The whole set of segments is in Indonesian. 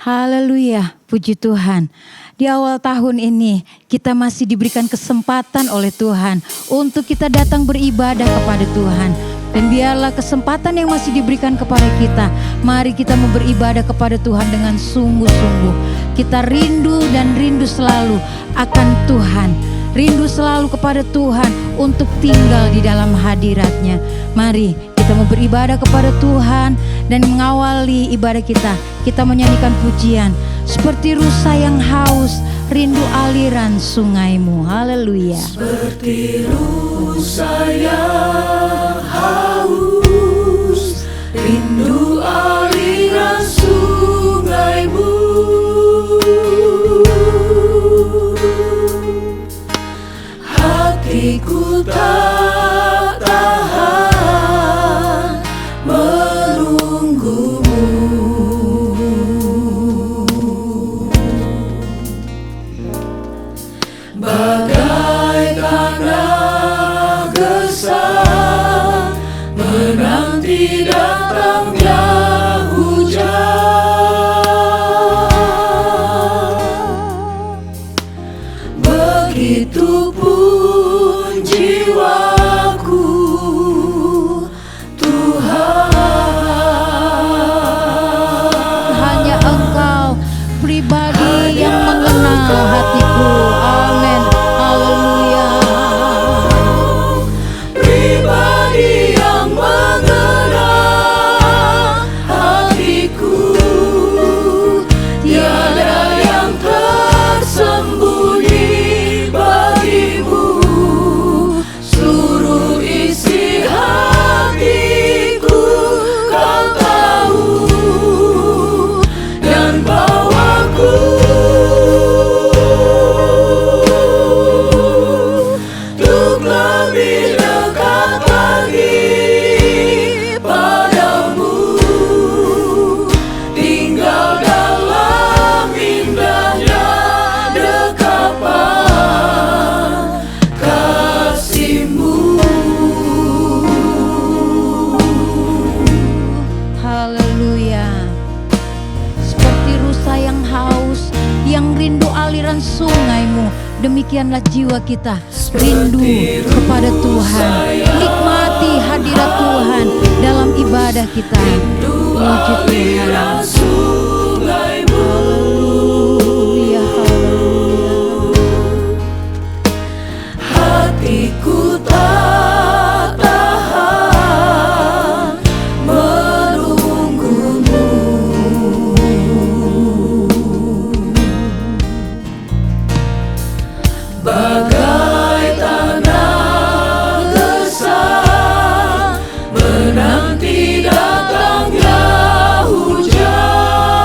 Haleluya, puji Tuhan. Di awal tahun ini kita masih diberikan kesempatan oleh Tuhan untuk kita datang beribadah kepada Tuhan. Dan biarlah kesempatan yang masih diberikan kepada kita, mari kita mau beribadah kepada Tuhan dengan sungguh-sungguh. Kita rindu dan rindu selalu akan Tuhan. Rindu selalu kepada Tuhan untuk tinggal di dalam hadirat-Nya. Mari kita mau beribadah kepada Tuhan dan mengawali ibadah kita. Kita menyanyikan pujian seperti rusa yang haus, rindu aliran sungaimu. Haleluya. Seperti rusa yang haus, rindu aliran sungaimu. Hatiku tak tahan menunggumu. Bagai tanah gersang menanti datangnya hujan, begitupun jiwaku Tuhan. Hanya Engkau pribadi yang mengenal hatiku. Amin. Haleluya. Pribadi yang mengenal hatiku, tiada yang tersembunyi bagimu. Seluruh isi hatiku Kau tahu, dan bawaku untuk lebih dekat lagi padamu, tinggal dalam indahnya dekapan kasih-Mu. Haleluya. Seperti rusa yang haus, yang rindu aliran sungaimu, demikianlah jiwa kita rindu kepada Tuhan. Nikmati hadirat Tuhan dalam ibadah kita. Puji Aliran Tuhan. sungaimu. Haleluya, haleluya. Hatiku tak tahan menunggumu. Bagai tanah gersang menanti datangnya hujan,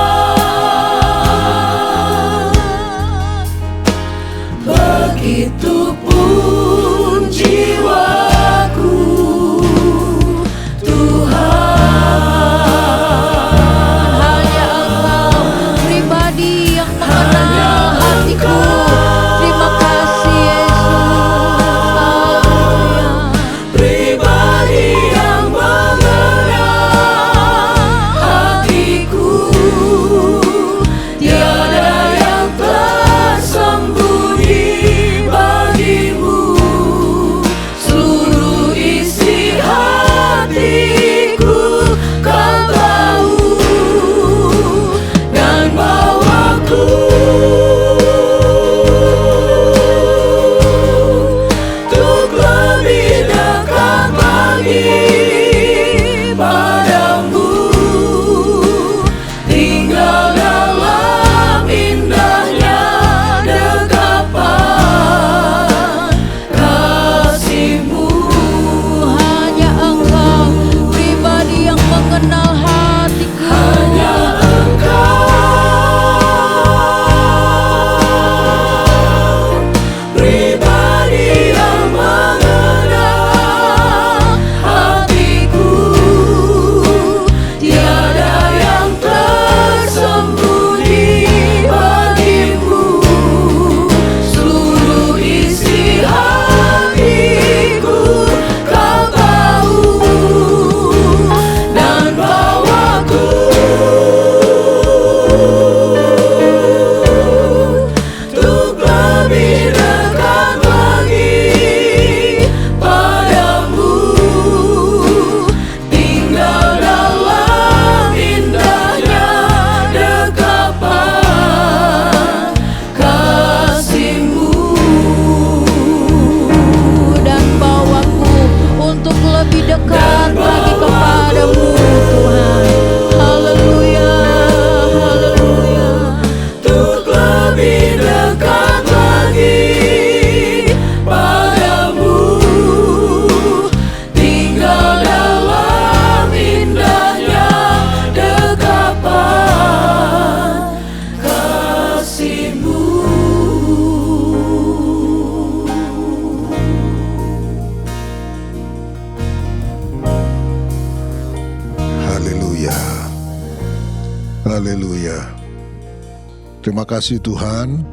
Terima kasih Tuhan.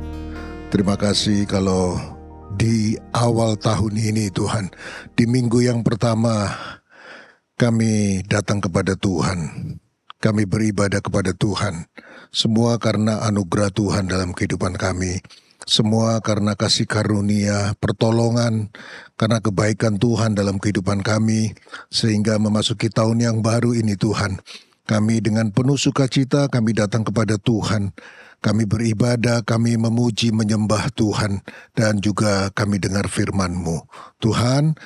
Terima kasih kalau di awal tahun ini Tuhan, di minggu yang pertama kami datang kepada Tuhan. Kami beribadah kepada Tuhan. Semua karena anugerah Tuhan dalam kehidupan kami. Semua karena kasih karunia, pertolongan, karena kebaikan Tuhan dalam kehidupan kami. Sehingga memasuki tahun yang baru ini Tuhan, kami dengan penuh sukacita kami datang kepada Tuhan. Kami beribadah, kami memuji, menyembah Tuhan, dan juga kami dengar firman-Mu. Tuhan,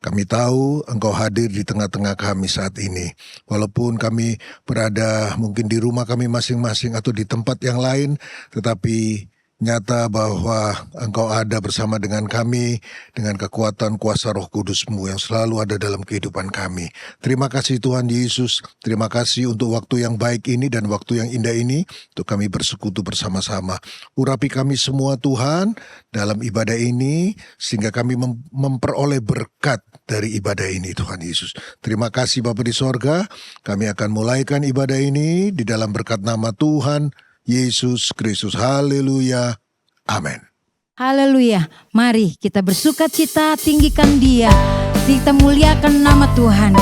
kami tahu Engkau hadir di tengah-tengah kami saat ini. Walaupun kami berada mungkin di rumah kami masing-masing atau di tempat yang lain, tetapi nyata bahwa Engkau ada bersama dengan kami, dengan kekuatan kuasa Roh Kudus-Mu yang selalu ada dalam kehidupan kami. Terima kasih Tuhan Yesus, terima kasih untuk waktu yang baik ini dan waktu yang indah ini, untuk kami bersekutu bersama-sama. Urapi kami semua Tuhan dalam ibadah ini, sehingga kami memperoleh berkat dari ibadah ini Tuhan Yesus. Terima kasih Bapa di sorga, kami akan mulaikan ibadah ini di dalam berkat nama Tuhan Yesus Kristus. Haleluya. Amin. Haleluya. Mari kita bersukacita, tinggikan Dia. Kita muliakan nama Tuhan.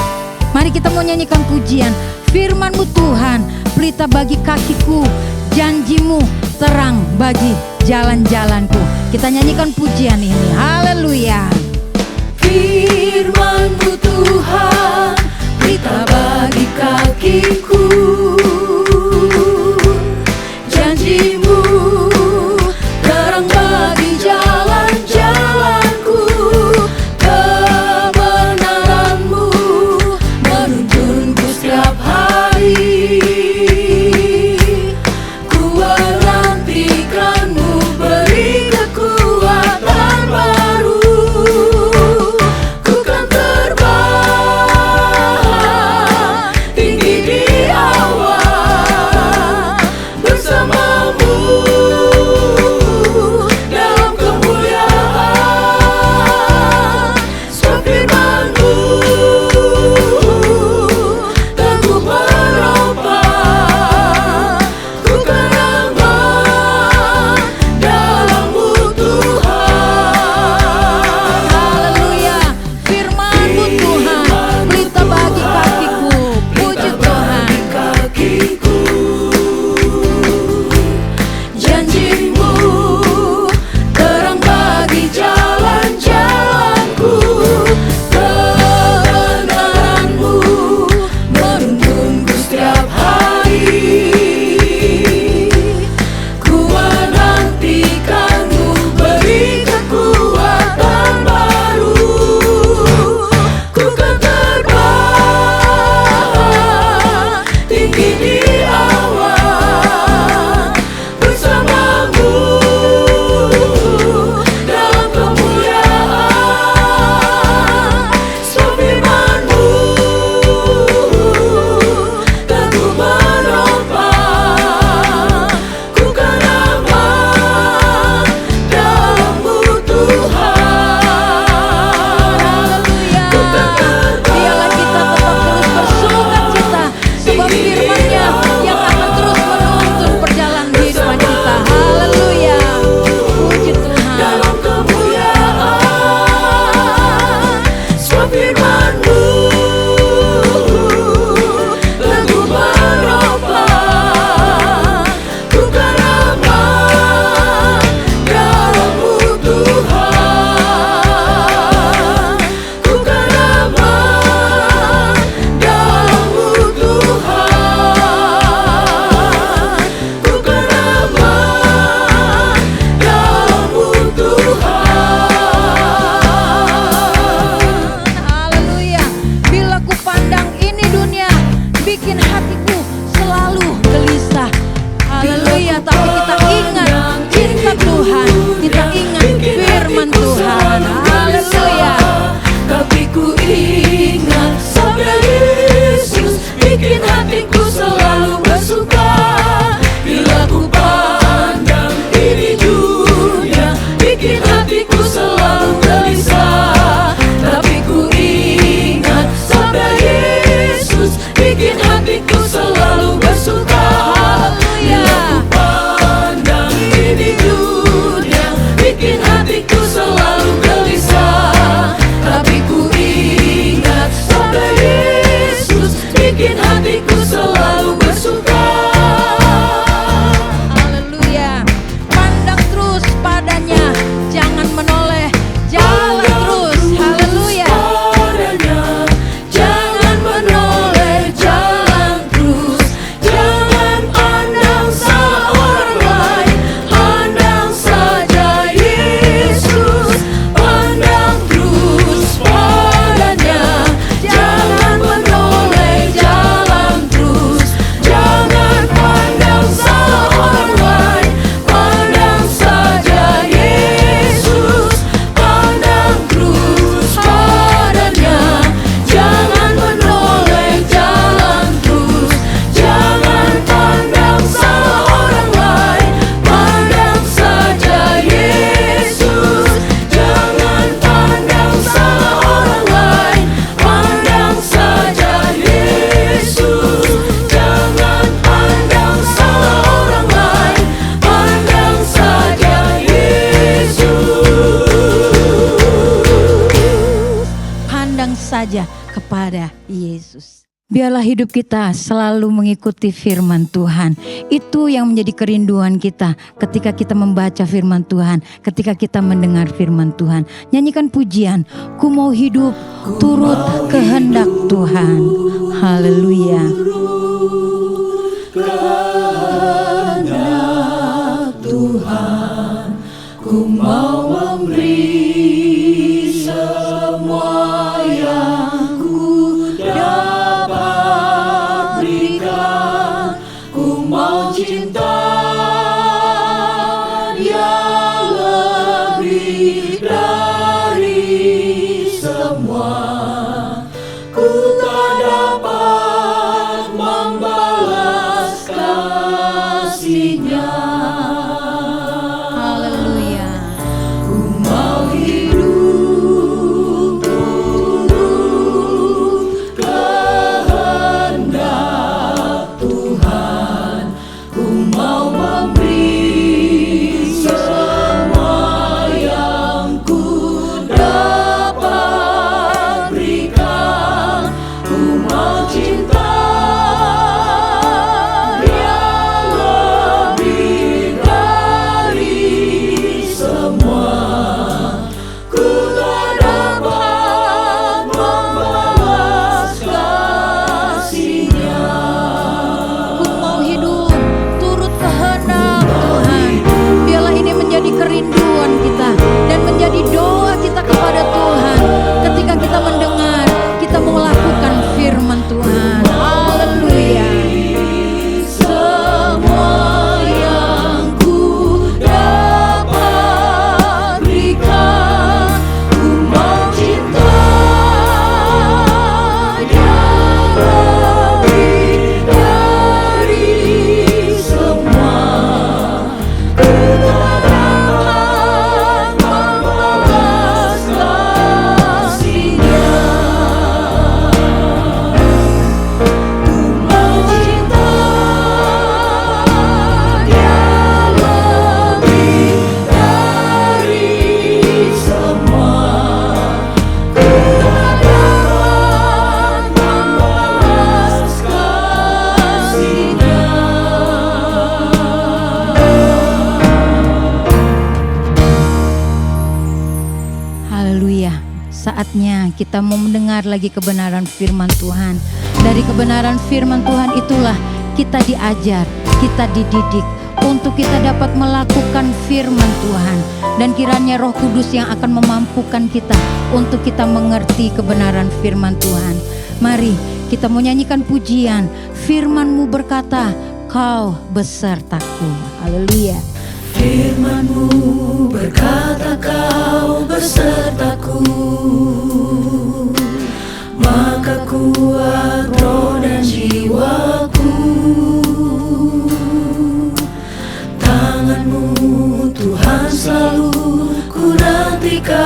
Mari kita mau nyanyikan pujian. Firman-Mu Tuhan, pelita bagi kakiku, janji-Mu terang bagi jalan-jalanku. Kita nyanyikan pujian ini. Haleluya. Firman-Mu Tuhan, pelita bagi kakiku, janji-Mu terang bagi jalan-jalanku, kebenaran-Mu menuntunku setiap hari. Ku menantikan-Mu, beri kekuatan baru. Ku kan terbang tinggi di awan bersama-Mu dalam kemuliaan. Sebab firman-Mu teguh menopang, ku kan aman dalam-Mu Tuhan. Haleluya. Firman-Mu Tuhan, pelita bagi kakiku. Puji Tuhan. Kakiku, janji-Mu terang bagi jalan-jalanku, kebenaran-Mu menuntunku setiap hari. Ku menantikan-Mu, beri kekuatan baru. Ku kan terbang tinggi di awan bersama-Mu dalam kemuliaan. Sebab firman-Mu teguh menopang, ku kan aman dalam-Mu Tuhan. Haleluya. Biarlah kita tetap terus bersukacita, sebab firman-Nya yang akan terus menuntun perjalanan kehidupan kita. Haleluya. Puji Tuhan. Dalam kemuliaan, sebab firman-Mu teguh menopang, ku kan aman dalam-Mu Tuhan. Ku kan aman dalam-Mu Tuhan. Ku kan aman dalam-Mu Tuhan. Haleluya. Bila ku pandang ini dunia, bikin hatiku selalu gelisah. Haleluya. Tapi kita ingat cinta Tuhan, kita ingat firman Tuhan. Haleluya. Tapi ku ingat sabda Yesus, bikin hatiku selalu bersuka. Bila ku pandang ini dunia, bikin hatiku selalu gelisah. Tapi ku ingat sabda Yesus, bikin hatiku selalu bersuka. Bila ku saja kepada Yesus. Biarlah hidup kita selalu mengikuti firman Tuhan. Itu yang menjadi kerinduan kita ketika kita membaca firman Tuhan, ketika kita mendengar firman Tuhan. Nyanyikan pujian, ku mau hidup turut kehendak Tuhan. Haleluya. Kehendak Tuhan, ku mau memberi semua yang ku dapat berikan. Ku mau cinta yang lebih dari semua. Ku tak dapat membalas kasih-Nya. Haleluya. Ku mau hidup turut kehendak Tuhan. Ku mau memberi semua yang ku dapat berikan. Ku mau cinta yang lebih dari semua. Ku tak dapat membalas kasih-Nya. Ku mau hidup turut kehendak Tuhan. Biarlah ini menjadi kerinduan kita dan menjadi doa kita kepada Tuhan. Ketika kita mendengar, kita mau lakukan firman Tuhan. Haleluya. Semua yang ku dapat berikan. Ku mau cinta yang lebih dari semua. Ku tak dapat membalas kasih-Nya. Ku mau cinta yang lebih dari semua. Ku tak dapat membalas kasih-Nya. Haleluya. Saatnya kita mau mendengar lagi kebenaran firman Tuhan. Dari kebenaran firman Tuhan itulah kita diajar, kita dididik untuk kita dapat melakukan firman Tuhan. Dan kiranya Roh Kudus yang akan memampukan kita untuk kita mengerti kebenaran firman Tuhan. Mari kita mau nyanyikan pujian. Firman-Mu berkata, Kau besertaku. Haleluya. Firman-Mu berkata, Kau besertaku, maka kuat roh dan jiwaku. Tangan-Mu Tuhan selalu ku nantikan,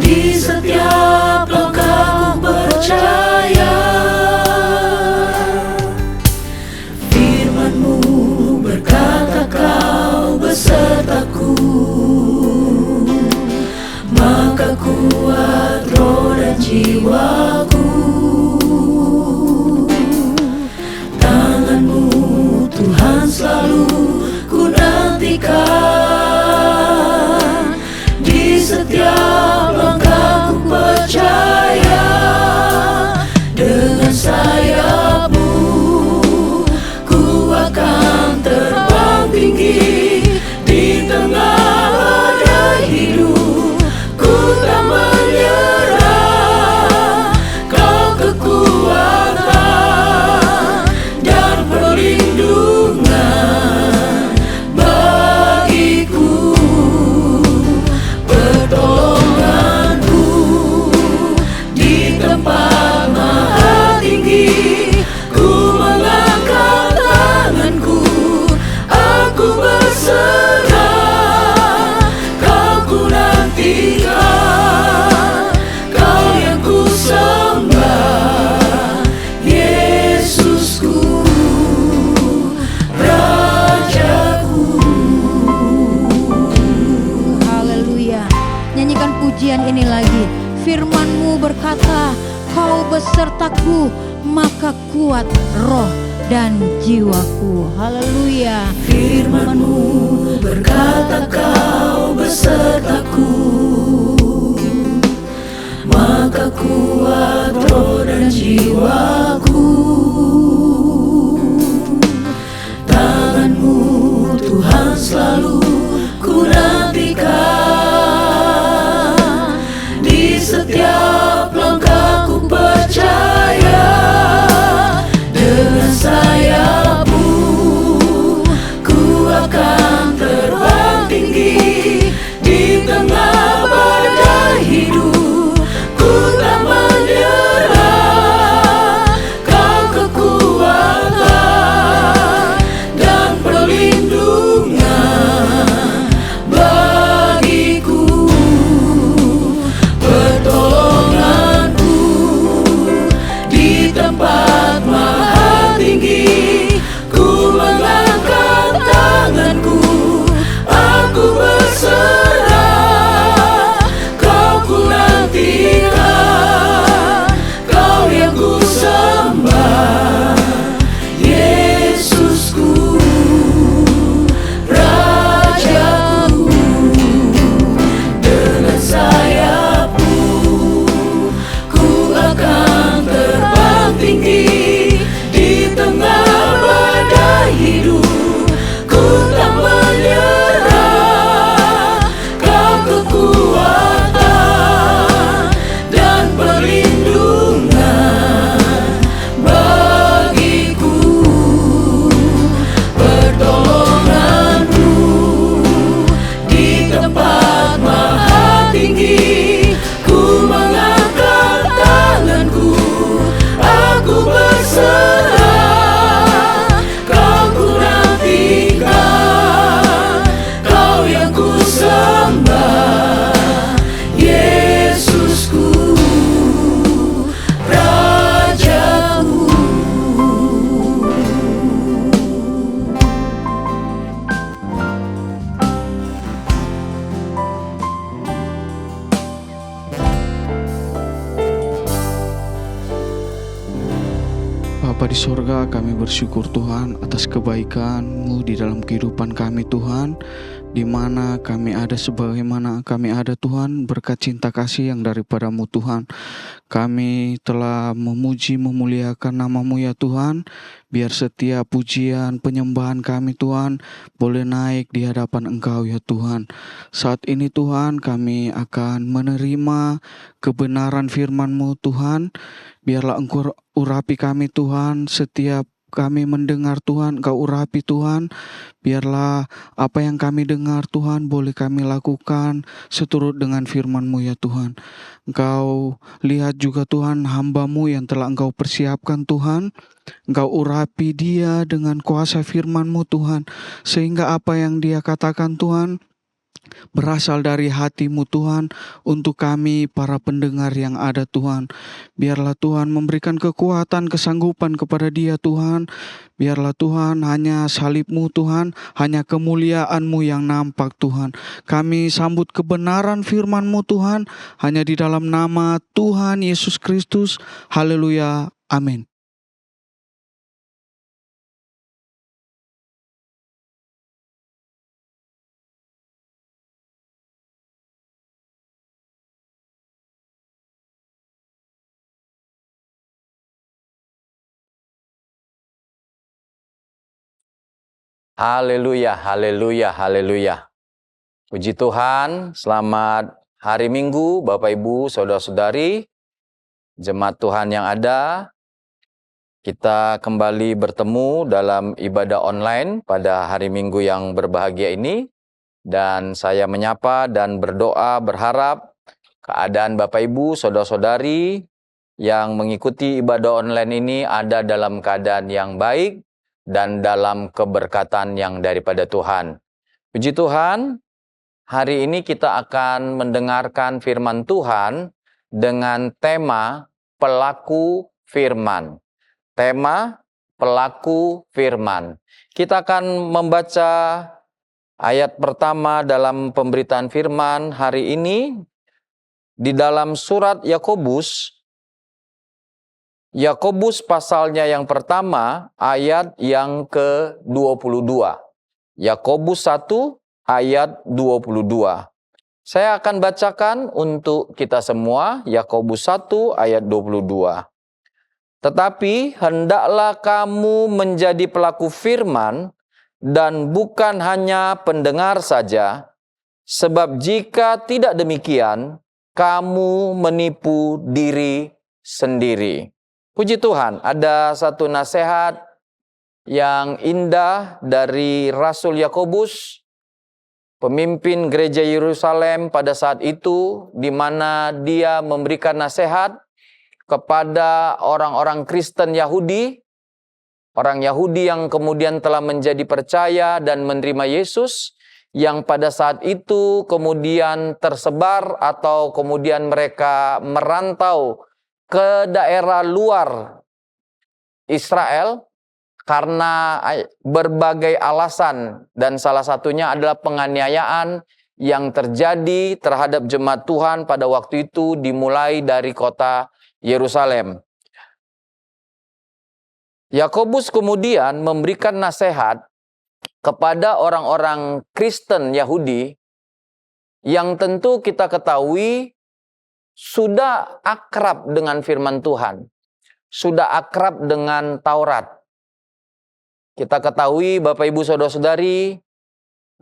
di setiap langkah ku percaya. Firman-Mu berkata, Kau besertaku, maka kuat roh dan jiwaku. Tangan-Mu Tuhan selalu ku nantikan, di setiap langkah ku percaya. Dengan sayap-Mu ku akan terbang tinggi, di tengah badai hidup ku tak menyerah. Kau kekuatan dan perlindungan bagiku, pertolonganku di tempat maha tinggi. Ku mengangkat tanganku, aku berserah. Kau ku nantikan, Kau yang ku sembah, Yesusku, Rajaku. Haleluya. Nyanyikan pujian ini lagi. Firman berkata, Kau besertaku, maka kuat roh dan jiwaku. Haleluya. Firman-Mu berkata, Kau besertaku, maka kuat roh dan jiwaku. Tangan-Mu Tuhan selalu ku nantikan, di setiap langkahku percaya, dengan sayap-Mu ku akan terbang tinggi di tengah badai hidup. Ku tak menyerah, Kau kekuatan dan perlindungan bagiku, pertolonganku di tempat maha tinggi. Ku mengangkat tanganku, aku berserah, Kau ku nantikan, Kau yang ku sembah, Yesusku, Rajaku. Dengan sayap-Mu ku akan terbang tinggi di tengah badai hidup. Ku tak menyerah, Kau kekuatan dan perlindungan bagiku, pertolongan-Mu di tempat maha tinggi. Ku mengangkat tanganku, aku berserah, Kau ku nantikan, Kau yang ku sembah, Yesusku, Rajaku. Bapa di sorga, kami bersyukur Tuhan atas kebaikan-Mu di dalam kehidupan kami Tuhan. Di mana kami ada sebagaimana kami ada Tuhan, berkat cinta kasih yang daripada-Mu Tuhan. Kami telah memuji memuliakan nama-Mu ya Tuhan. Biar setiap pujian penyembahan kami Tuhan boleh naik di hadapan Engkau ya Tuhan. Saat ini Tuhan kami akan menerima kebenaran firman-Mu Tuhan. Biarlah Engkau urapi kami Tuhan, setiap kami mendengar Tuhan, Engkau urapi Tuhan. Biarlah apa yang kami dengar Tuhan boleh kami lakukan seturut dengan firman-Mu ya Tuhan. Engkau lihat juga Tuhan hamba-Mu yang telah Engkau persiapkan Tuhan. Engkau urapi dia dengan kuasa firman-Mu Tuhan. Sehingga apa yang dia katakan Tuhan berasal dari hati-Mu Tuhan untuk kami para pendengar yang ada Tuhan. Biarlah Tuhan memberikan kekuatan, kesanggupan kepada dia Tuhan. Biarlah Tuhan hanya salib-Mu Tuhan, hanya kemuliaan-Mu yang nampak Tuhan. Kami sambut kebenaran firman-Mu Tuhan, hanya di dalam nama Tuhan Yesus Kristus. Haleluya. Amin. Haleluya, haleluya, haleluya. Puji Tuhan, selamat hari Minggu Bapak Ibu, Saudara-saudari, jemaat Tuhan yang ada. Kita kembali bertemu dalam ibadah online pada hari Minggu yang berbahagia ini. Dan saya menyapa dan berdoa berharap keadaan Bapak Ibu, Saudara-saudari yang mengikuti ibadah online ini ada dalam keadaan yang baik dan dalam keberkatan yang daripada Tuhan. Puji Tuhan, hari ini kita akan mendengarkan firman Tuhan dengan tema pelaku firman. Tema pelaku firman. Kita akan membaca ayat pertama dalam pemberitaan firman hari ini di dalam surat Yakobus pasalnya yang pertama ayat yang ke-22. Yakobus 1 ayat 22. Saya akan bacakan untuk kita semua Yakobus 1 ayat 22. Tetapi hendaklah kamu menjadi pelaku firman dan bukan hanya pendengar saja, sebab jika tidak demikian, kamu menipu diri sendiri. Puji Tuhan, ada satu nasihat yang indah dari Rasul Yakobus, pemimpin gereja Yerusalem pada saat itu, di mana dia memberikan nasihat kepada orang-orang Kristen Yahudi, orang Yahudi yang kemudian telah menjadi percaya dan menerima Yesus, yang pada saat itu kemudian tersebar atau kemudian mereka merantau ke daerah luar Israel karena berbagai alasan, dan salah satunya adalah penganiayaan yang terjadi terhadap jemaat Tuhan pada waktu itu dimulai dari kota Yerusalem. Yakobus kemudian memberikan nasihat kepada orang-orang Kristen Yahudi yang tentu kita ketahui sudah akrab dengan firman Tuhan, sudah akrab dengan Taurat. Kita ketahui Bapak Ibu Saudara-saudari,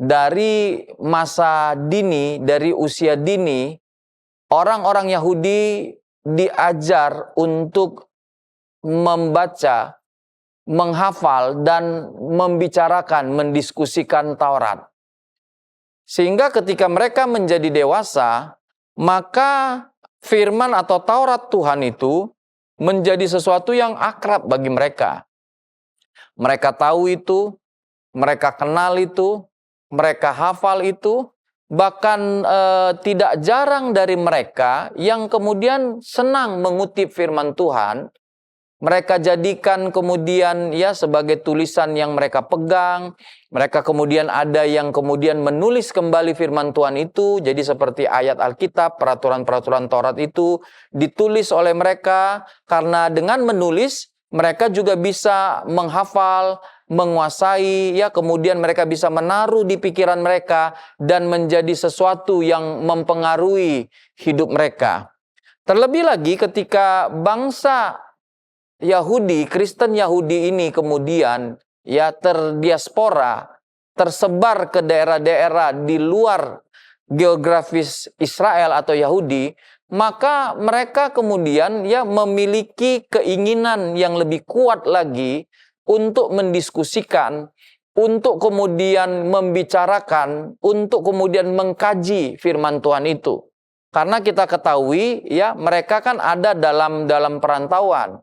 dari masa dini, dari usia dini, orang-orang Yahudi diajar untuk membaca, menghafal, dan membicarakan, mendiskusikan Taurat. Sehingga ketika mereka menjadi dewasa, maka firman atau Taurat Tuhan itu menjadi sesuatu yang akrab bagi mereka. Mereka tahu itu, mereka kenal itu, mereka hafal itu, bahkan tidak jarang dari mereka yang kemudian senang mengutip firman Tuhan. Mereka jadikan kemudian ya sebagai tulisan yang mereka pegang. Mereka kemudian ada yang kemudian menulis kembali firman Tuhan itu. Jadi seperti ayat Alkitab, peraturan-peraturan Taurat itu ditulis oleh mereka. Karena dengan menulis, mereka juga bisa menghafal, menguasai, ya kemudian mereka bisa menaruh di pikiran mereka dan menjadi sesuatu yang mempengaruhi hidup mereka. Terlebih lagi ketika bangsa Yahudi, Kristen Yahudi ini kemudian ya terdiaspora, tersebar ke daerah-daerah di luar geografis Israel atau Yahudi, maka mereka kemudian ya memiliki keinginan yang lebih kuat lagi untuk mendiskusikan, untuk kemudian membicarakan, untuk kemudian mengkaji firman Tuhan itu. Karena kita ketahui ya mereka kan ada dalam perantauan.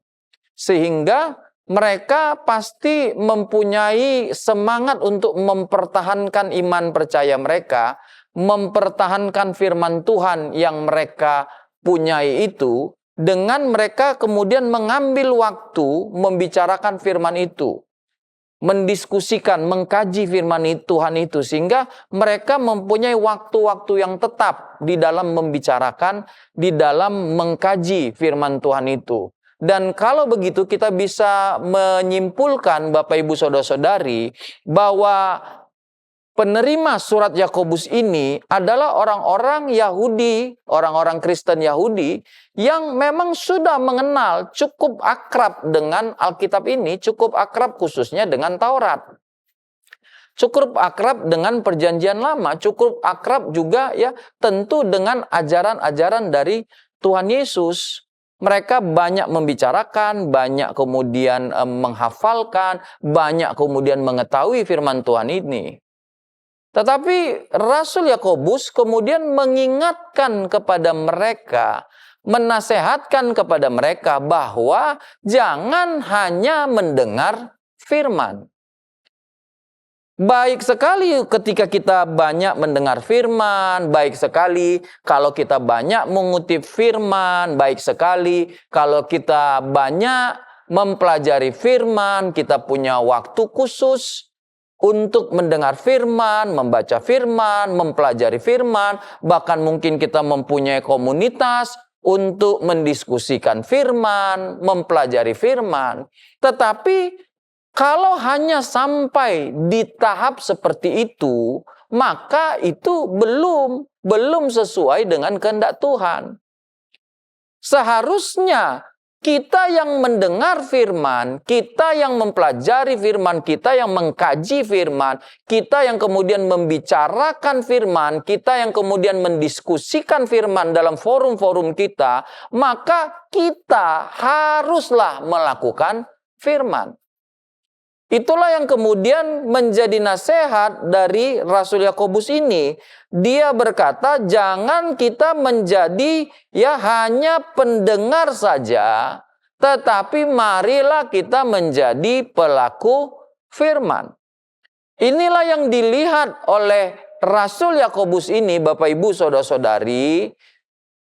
Sehingga mereka pasti mempunyai semangat untuk mempertahankan iman percaya mereka, mempertahankan firman Tuhan yang mereka punyai itu, dengan mereka kemudian mengambil waktu membicarakan firman itu, mendiskusikan, mengkaji firman Tuhan itu, sehingga mereka mempunyai waktu-waktu yang tetap di dalam membicarakan, di dalam mengkaji firman Tuhan itu. Dan kalau begitu kita bisa menyimpulkan Bapak Ibu Saudara-saudari bahwa penerima surat Yakobus ini adalah orang-orang Yahudi, orang-orang Kristen Yahudi yang memang sudah mengenal, cukup akrab dengan Alkitab ini, cukup akrab khususnya dengan Taurat. Cukup akrab dengan Perjanjian Lama, cukup akrab juga ya tentu dengan ajaran-ajaran dari Tuhan Yesus. Mereka banyak membicarakan, banyak kemudian menghafalkan, banyak kemudian mengetahui firman Tuhan ini. Tetapi Rasul Yakobus kemudian mengingatkan kepada mereka, menasehatkan kepada mereka bahwa jangan hanya mendengar firman. Baik sekali ketika kita banyak mendengar firman, baik sekali kalau kita banyak mengutip firman, baik sekali kalau kita banyak mempelajari firman, kita punya waktu khusus untuk mendengar firman, membaca firman, mempelajari firman, bahkan mungkin kita mempunyai komunitas untuk mendiskusikan firman, mempelajari firman. Tetapi kalau hanya sampai di tahap seperti itu, maka itu belum sesuai dengan kehendak Tuhan. Seharusnya kita yang mendengar firman, kita yang mempelajari firman, kita yang mengkaji firman, kita yang kemudian membicarakan firman, kita yang kemudian mendiskusikan firman dalam forum-forum kita, maka kita haruslah melakukan firman. Itulah yang kemudian menjadi nasihat dari Rasul Yakobus ini. Dia berkata, jangan kita menjadi hanya pendengar saja, tetapi marilah kita menjadi pelaku firman. Inilah yang dilihat oleh Rasul Yakobus ini, Bapak Ibu Saudara-saudari,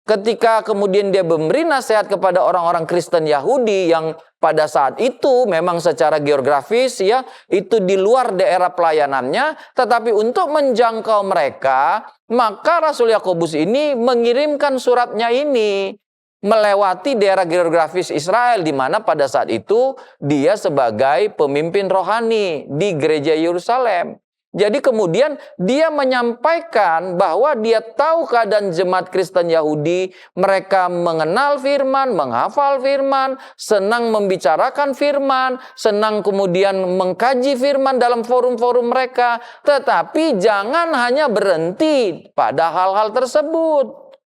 ketika kemudian dia memberi nasihat kepada orang-orang Kristen Yahudi yang pada saat itu memang secara geografis itu di luar daerah pelayanannya, tetapi untuk menjangkau mereka, maka Rasul Yakobus ini mengirimkan suratnya ini melewati daerah geografis Israel, di mana pada saat itu dia sebagai pemimpin rohani di gereja Yerusalem. Jadi kemudian dia menyampaikan bahwa dia tahu keadaan jemaat Kristen Yahudi, mereka mengenal firman, menghafal firman, senang membicarakan firman, senang kemudian mengkaji firman dalam forum-forum mereka, tetapi jangan hanya berhenti pada hal-hal tersebut.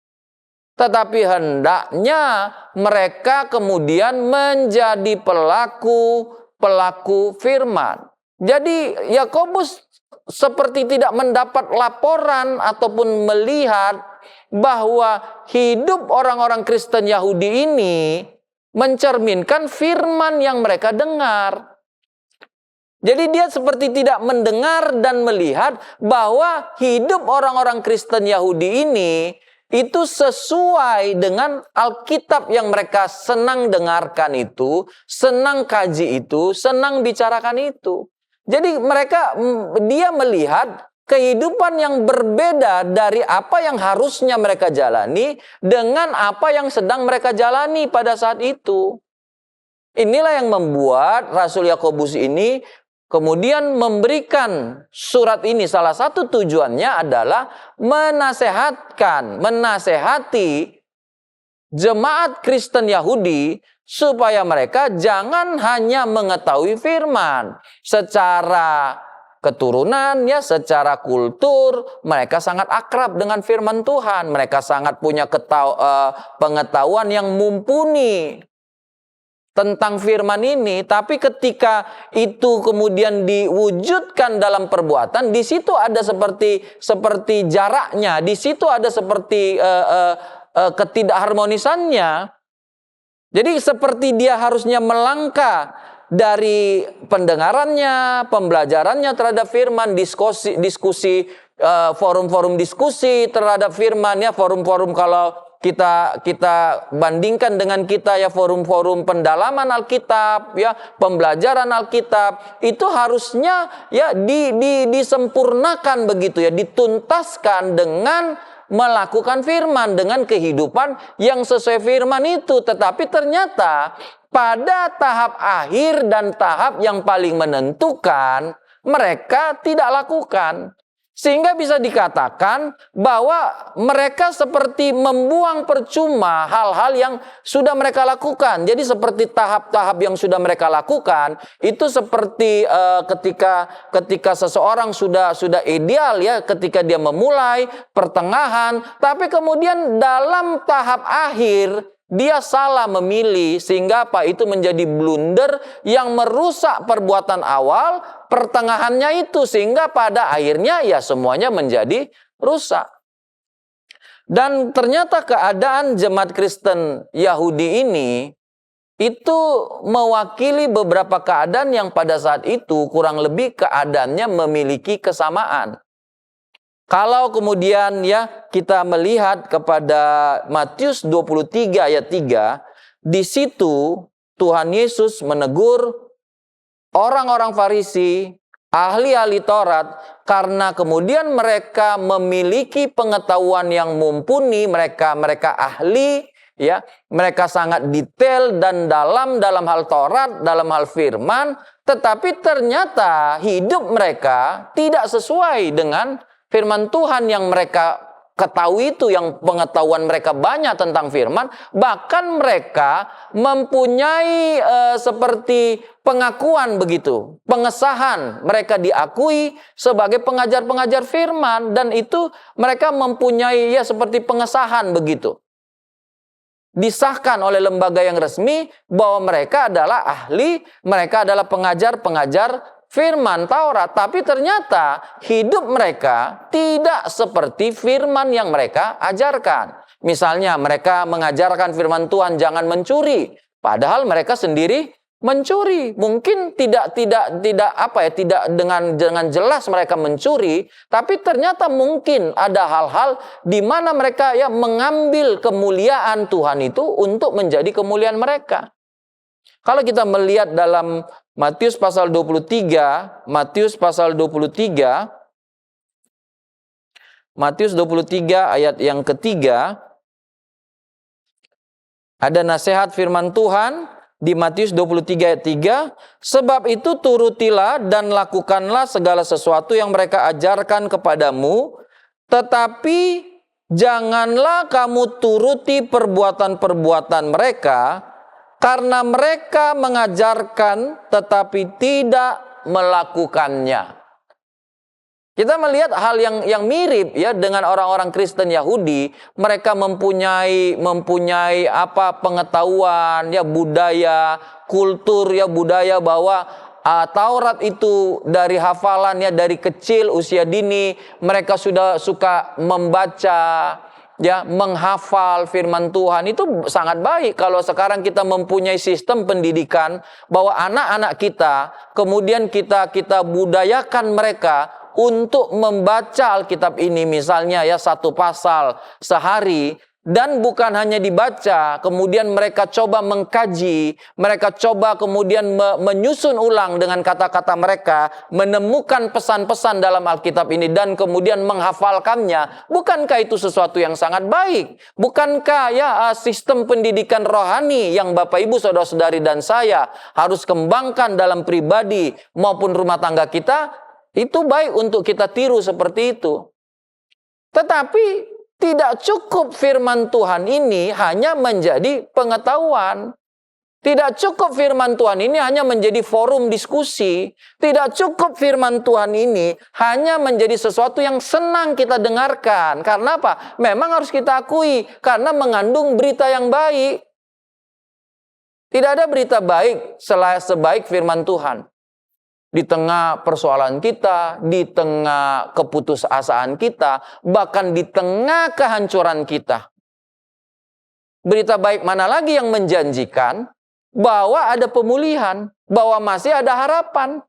Tetapi hendaknya mereka kemudian menjadi pelaku firman. Jadi Yakobus seperti tidak mendapat laporan ataupun melihat bahwa hidup orang-orang Kristen Yahudi ini mencerminkan firman yang mereka dengar. Jadi dia seperti tidak mendengar dan melihat bahwa hidup orang-orang Kristen Yahudi ini itu sesuai dengan Alkitab yang mereka senang dengarkan itu, senang kaji itu, senang bicarakan itu. Jadi dia melihat kehidupan yang berbeda dari apa yang harusnya mereka jalani dengan apa yang sedang mereka jalani pada saat itu. Inilah yang membuat Rasul Yakobus ini kemudian memberikan surat ini. Salah satu tujuannya adalah menasehati jemaat Kristen Yahudi supaya mereka jangan hanya mengetahui firman secara keturunan, secara kultur, mereka sangat akrab dengan firman Tuhan, mereka sangat punya pengetahuan yang mumpuni tentang firman ini, tapi ketika itu kemudian diwujudkan dalam perbuatan, di situ ada seperti jaraknya, di situ ada seperti ketidakharmonisannya. Jadi seperti dia harusnya melangkah dari pendengarannya, pembelajarannya terhadap firman, diskusi forum-forum diskusi terhadap firman, forum-forum kalau kita bandingkan dengan kita forum-forum pendalaman Alkitab, pembelajaran Alkitab, itu harusnya disempurnakan begitu, dituntaskan dengan melakukan firman, dengan kehidupan yang sesuai firman itu. Tetapi ternyata pada tahap akhir dan tahap yang paling menentukan, mereka tidak lakukan. Sehingga bisa dikatakan bahwa mereka seperti membuang percuma hal-hal yang sudah mereka lakukan. Jadi seperti tahap-tahap yang sudah mereka lakukan, itu seperti ketika seseorang sudah ideal, ketika dia memulai, pertengahan, tapi kemudian dalam tahap akhir dia salah memilih, sehingga itu menjadi blunder yang merusak perbuatan awal, pertengahannya itu, sehingga pada akhirnya semuanya menjadi rusak. Dan ternyata keadaan jemaat Kristen Yahudi ini itu mewakili beberapa keadaan yang pada saat itu kurang lebih keadaannya memiliki kesamaan. Kalau kemudian kita melihat kepada Matius 23 ayat 3, di situ Tuhan Yesus menegur orang-orang Farisi, ahli-ahli Taurat, karena kemudian mereka memiliki pengetahuan yang mumpuni, mereka ahli, ya, mereka sangat detail dan dalam hal Taurat, dalam hal firman, tetapi ternyata hidup mereka tidak sesuai dengan firman Tuhan yang mereka ketahui itu, yang pengetahuan mereka banyak tentang firman. Bahkan mereka mempunyai seperti pengakuan begitu, pengesahan, mereka diakui sebagai pengajar-pengajar firman, dan itu mereka mempunyai ya seperti pengesahan begitu, disahkan oleh lembaga yang resmi bahwa mereka adalah ahli, mereka adalah pengajar-pengajar firman Taurat. Tapi ternyata hidup mereka tidak seperti firman yang mereka ajarkan. Misalnya mereka mengajarkan firman Tuhan jangan mencuri, padahal mereka sendiri mencuri. Mungkin tidak dengan jelas mereka mencuri, tapi ternyata mungkin ada hal-hal di mana mereka ya mengambil kemuliaan Tuhan itu untuk menjadi kemuliaan mereka. Kalau kita melihat dalam Matius pasal 23 ayat yang ketiga, ada nasihat firman Tuhan di Matius 23 ayat 3, sebab itu turutilah dan lakukanlah segala sesuatu yang mereka ajarkan kepadamu, tetapi janganlah kamu turuti perbuatan-perbuatan mereka, karena mereka mengajarkan tetapi tidak melakukannya. Kita melihat hal yang mirip ya dengan orang-orang Kristen Yahudi. Mereka mempunyai pengetahuan ya, budaya, kultur ya, budaya bahwa Taurat itu dari hafalan ya, dari kecil usia dini mereka sudah suka membaca ya, menghafal firman Tuhan. Itu sangat baik kalau sekarang kita mempunyai sistem pendidikan bahwa anak-anak kita kemudian kita budayakan mereka untuk membaca Alkitab ini, misalnya ya 1 pasal sehari. Dan bukan hanya dibaca, kemudian mereka coba mengkaji, mereka coba kemudian menyusun ulang dengan kata-kata mereka, menemukan pesan-pesan dalam Alkitab ini dan kemudian menghafalkannya. Bukankah itu sesuatu yang sangat baik? Bukankah ya sistem pendidikan rohani yang Bapak Ibu Saudara-saudari dan saya harus kembangkan dalam pribadi maupun rumah tangga kita, itu baik untuk kita tiru seperti itu. Tetapi tidak cukup firman Tuhan ini hanya menjadi pengetahuan. Tidak cukup firman Tuhan ini hanya menjadi forum diskusi. Tidak cukup firman Tuhan ini hanya menjadi sesuatu yang senang kita dengarkan. Karena apa? Memang harus kita akui, karena mengandung berita yang baik. Tidak ada berita baik sebaik firman Tuhan. Di tengah persoalan kita, di tengah keputusasaan kita, bahkan di tengah kehancuran kita. Berita baik mana lagi yang menjanjikan bahwa ada pemulihan, bahwa masih ada harapan.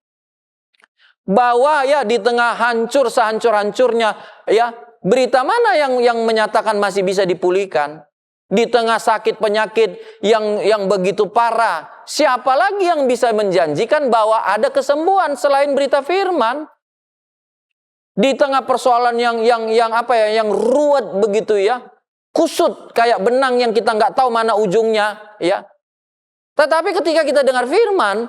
Bahwa ya di tengah hancur sehancur-hancurnya, ya berita mana yang menyatakan masih bisa dipulihkan? Di tengah sakit penyakit yang begitu parah, siapa lagi yang bisa menjanjikan bahwa ada kesembuhan selain berita firman? Di tengah persoalan yang ruwet begitu ya, kusut kayak benang yang kita nggak tahu mana ujungnya ya. Tetapi ketika kita dengar firman,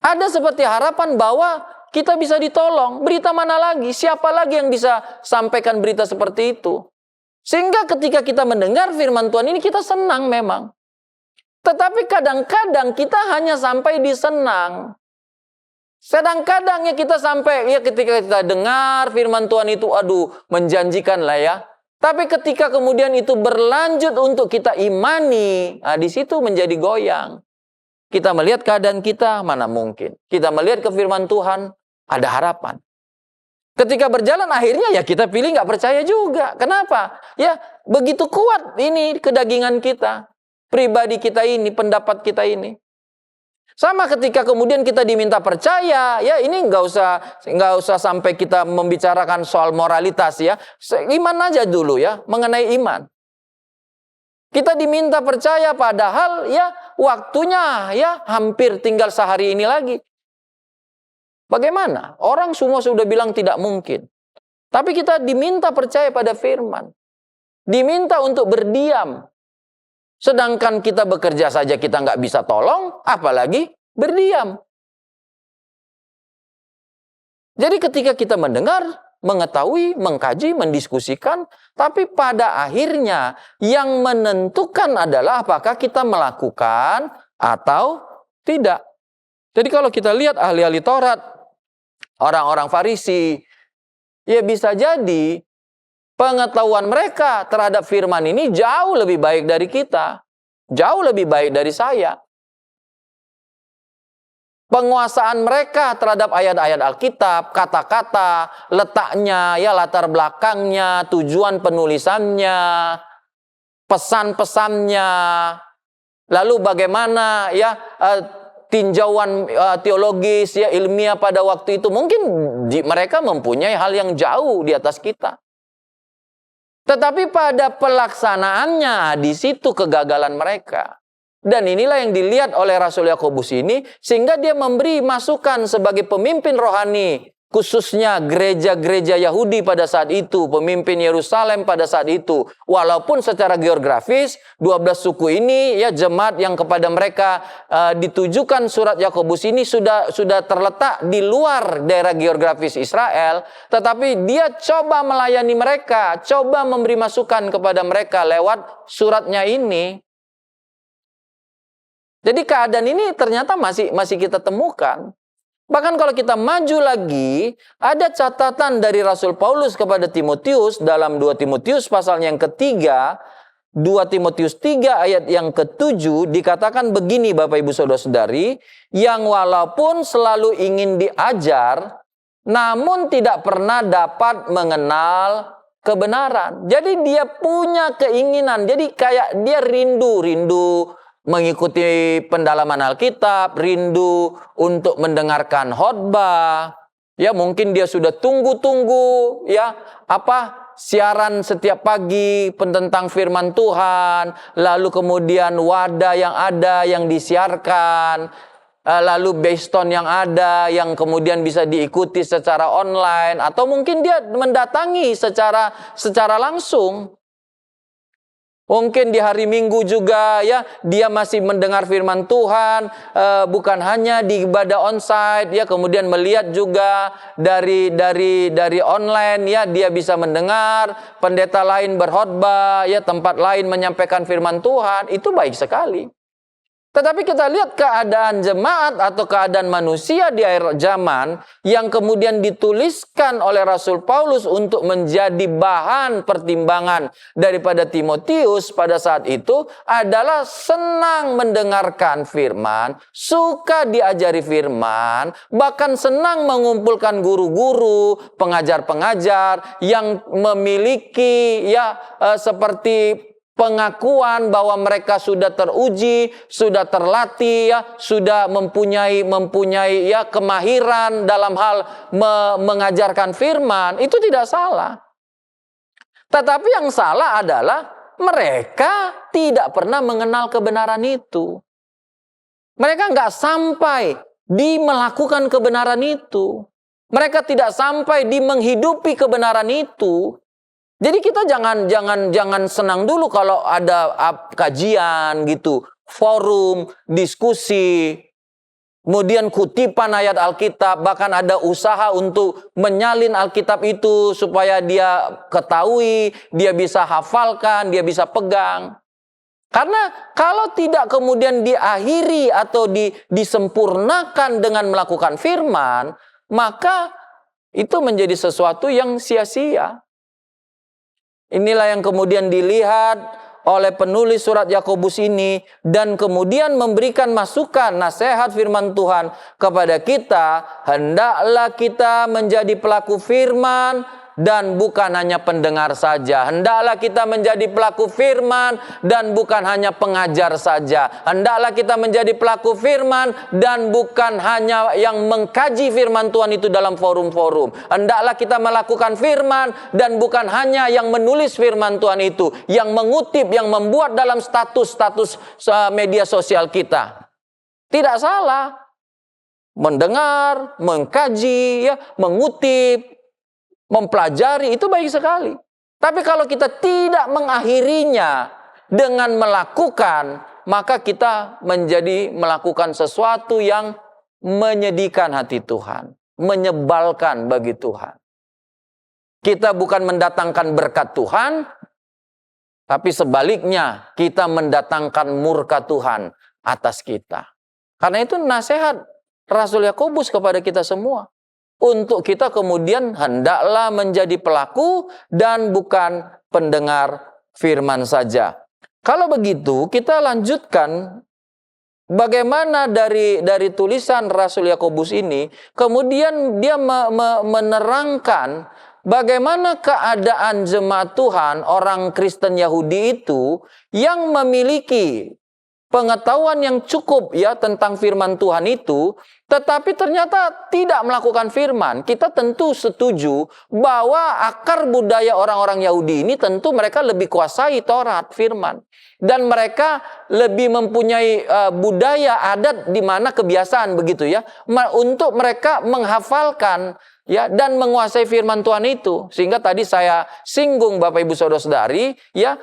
ada seperti harapan bahwa kita bisa ditolong. Berita mana lagi? Siapa lagi yang bisa sampaikan berita seperti itu? Sehingga ketika kita mendengar firman Tuhan ini kita senang memang. Tetapi kadang-kadang kita hanya sampai di senang. Kadang-kadang ya kita sampai ya ketika kita dengar firman Tuhan itu menjanjikan lah ya. Tapi ketika kemudian itu berlanjut untuk kita imani, di situ menjadi goyang. Kita melihat keadaan kita, mana mungkin. Kita melihat ke firman Tuhan, ada harapan. Ketika berjalan akhirnya ya kita pilih nggak percaya juga. Kenapa? Ya begitu kuat ini kedagingan kita, pribadi kita ini, pendapat kita ini. Sama ketika kemudian kita diminta percaya, ya ini nggak usah sampai kita membicarakan soal moralitas ya. Iman aja dulu ya, mengenai iman. Kita diminta percaya padahal ya waktunya ya hampir tinggal sehari ini lagi. Bagaimana? Orang semua sudah bilang tidak mungkin. Tapi kita diminta percaya pada firman. Diminta untuk berdiam. Sedangkan kita bekerja saja kita nggak bisa tolong, apalagi berdiam. Jadi ketika kita mendengar, mengetahui, mengkaji, mendiskusikan, tapi pada akhirnya yang menentukan adalah apakah kita melakukan atau tidak. Jadi kalau kita lihat ahli-ahli Taurat, orang-orang Farisi, ya bisa jadi pengetahuan mereka terhadap firman ini jauh lebih baik dari kita. Jauh lebih baik dari saya. Penguasaan mereka terhadap ayat-ayat Alkitab, kata-kata, letaknya, ya latar belakangnya, tujuan penulisannya, pesan-pesannya, lalu bagaimana ya tinjauan teologis, ya ilmiah pada waktu itu. Mungkin mereka mempunyai hal yang jauh di atas kita. Tetapi pada pelaksanaannya, di situ kegagalan mereka. Dan inilah yang dilihat oleh Rasul Yakobus ini, sehingga dia memberi masukan sebagai pemimpin rohani, khususnya gereja-gereja Yahudi pada saat itu, pemimpin Yerusalem pada saat itu. Walaupun secara geografis, 12 suku ini, ya jemaat yang kepada mereka ditujukan surat Yakobus ini sudah terletak di luar daerah geografis Israel, tetapi dia coba melayani mereka, coba memberi masukan kepada mereka lewat suratnya ini. Jadi keadaan ini ternyata masih kita temukan. Bahkan kalau kita maju lagi, ada catatan dari Rasul Paulus kepada Timotius dalam 2 Timotius pasal yang ketiga, 2 Timotius 3 ayat yang ke-7 dikatakan begini Bapak Ibu Saudara-saudari, yang walaupun selalu ingin diajar, namun tidak pernah dapat mengenal kebenaran. Jadi dia punya keinginan, jadi kayak dia rindu mengikuti pendalaman Alkitab, rindu untuk mendengarkan khotbah. Ya, mungkin dia sudah tunggu-tunggu ya siaran setiap pagi tentang firman Tuhan, lalu kemudian wadah yang ada yang disiarkan, lalu based-on yang ada yang kemudian bisa diikuti secara online, atau mungkin dia mendatangi secara langsung. Mungkin di hari Minggu juga ya dia masih mendengar firman Tuhan, bukan hanya di ibadah onsite ya, kemudian melihat juga dari online ya, dia bisa mendengar pendeta lain berkhotbah ya, tempat lain menyampaikan firman Tuhan, itu baik sekali. Tetapi kita lihat keadaan jemaat atau keadaan manusia di akhir zaman yang kemudian dituliskan oleh Rasul Paulus untuk menjadi bahan pertimbangan daripada Timotius pada saat itu adalah senang mendengarkan firman, suka diajari firman, bahkan senang mengumpulkan guru-guru, pengajar-pengajar yang memiliki seperti pengakuan bahwa mereka sudah teruji, sudah terlatih, ya, sudah mempunyai ya kemahiran dalam hal mengajarkan firman, itu tidak salah. Tetapi yang salah adalah mereka tidak pernah mengenal kebenaran itu. Mereka nggak sampai di melakukan kebenaran itu. Mereka tidak sampai di menghidupi kebenaran itu. Jadi kita jangan senang dulu kalau ada kajian gitu, forum, diskusi, kemudian kutipan ayat Alkitab, bahkan ada usaha untuk menyalin Alkitab itu supaya dia ketahui, dia bisa hafalkan, dia bisa pegang. Karena kalau tidak kemudian diakhiri atau disempurnakan dengan melakukan firman, maka itu menjadi sesuatu yang sia-sia. Inilah yang kemudian dilihat oleh penulis surat Yakobus ini dan kemudian memberikan masukan nasihat firman Tuhan kepada kita, hendaklah kita menjadi pelaku firman dan bukan hanya pendengar saja. Hendaklah kita menjadi pelaku firman dan bukan hanya pengajar saja. Hendaklah kita menjadi pelaku firman dan bukan hanya yang mengkaji firman Tuhan itu dalam forum-forum. Hendaklah kita melakukan firman dan bukan hanya yang menulis firman Tuhan itu, yang mengutip, yang membuat dalam status media sosial kita. Tidak salah. mendengar, mengkaji, ya, mengutip, mempelajari, itu baik sekali. Tapi kalau kita tidak mengakhirinya dengan melakukan, maka kita menjadi melakukan sesuatu yang menyedihkan hati Tuhan, menyebalkan bagi Tuhan. Kita bukan mendatangkan berkat Tuhan, tapi sebaliknya kita mendatangkan murka Tuhan atas kita. Karena itu nasihat Rasul Yakobus kepada kita semua. Untuk kita kemudian hendaklah menjadi pelaku dan bukan pendengar firman saja. Kalau begitu, kita lanjutkan bagaimana dari tulisan Rasul Yakobus ini, kemudian dia menerangkan bagaimana keadaan jemaat Tuhan, orang Kristen Yahudi itu yang memiliki pengetahuan yang cukup ya tentang firman Tuhan itu, tetapi ternyata tidak melakukan firman. Kita tentu setuju bahwa akar budaya orang-orang Yahudi ini tentu mereka lebih kuasai Taurat, firman. Dan mereka lebih mempunyai budaya adat di mana kebiasaan begitu ya, untuk mereka menghafalkan ya dan menguasai firman Tuhan itu. Sehingga tadi saya singgung Bapak Ibu Saudara-saudari ya,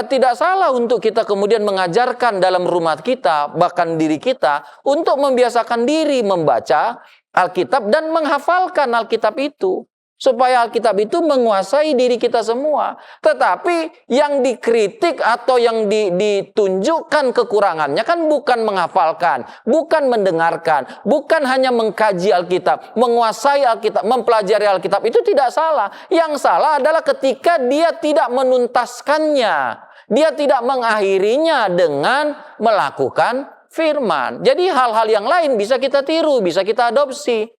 tidak salah untuk kita kemudian mengajarkan dalam rumah kita, bahkan diri kita, untuk membiasakan diri membaca Alkitab dan menghafalkan Alkitab itu. Supaya Alkitab itu menguasai diri kita semua. Tetapi yang dikritik atau yang ditunjukkan kekurangannya kan bukan menghafalkan, bukan mendengarkan, bukan hanya mengkaji Alkitab, menguasai Alkitab, mempelajari Alkitab, itu tidak salah. Yang salah adalah ketika dia tidak menuntaskannya, dia tidak mengakhirinya dengan melakukan firman. Jadi hal-hal yang lain bisa kita tiru, bisa kita adopsi.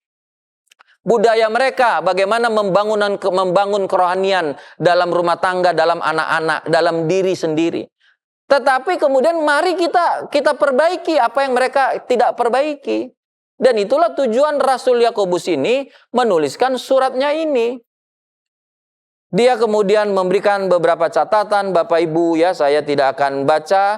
Budaya mereka, bagaimana membangun kerohanian dalam rumah tangga, dalam anak-anak, dalam diri sendiri. Tetapi kemudian mari kita perbaiki apa yang mereka tidak perbaiki. Dan itulah tujuan Rasul Yakobus ini menuliskan suratnya ini. Dia kemudian memberikan beberapa catatan, Bapak Ibu ya, saya tidak akan baca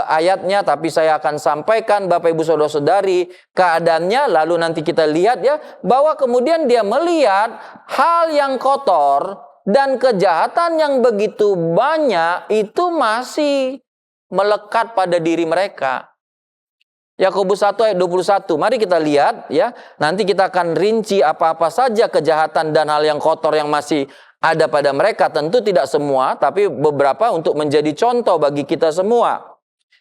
ayatnya, tapi saya akan sampaikan Bapak Ibu Saudara-saudari keadaannya, lalu nanti kita lihat ya, bahwa kemudian dia melihat hal yang kotor dan kejahatan yang begitu banyak itu masih melekat pada diri mereka. Yakobus 1 ayat 21, mari kita lihat ya, nanti kita akan rinci apa-apa saja kejahatan dan hal yang kotor yang masih ada pada mereka, tentu tidak semua, tapi beberapa untuk menjadi contoh bagi kita semua.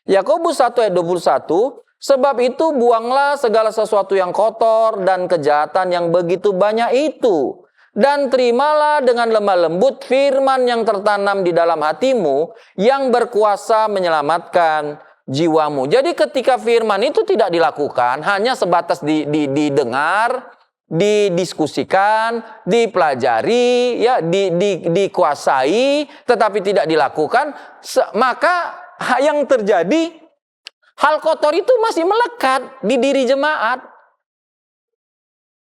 Yakobus 1 ayat 21, sebab itu buanglah segala sesuatu yang kotor dan kejahatan yang begitu banyak itu, dan terimalah dengan lemah lembut firman yang tertanam di dalam hatimu, yang berkuasa menyelamatkan jiwamu. Jadi ketika firman itu tidak dilakukan, hanya sebatas didengar, didiskusikan, dipelajari, ya, dikuasai, tetapi tidak dilakukan, maka yang terjadi hal kotor itu masih melekat di diri jemaat.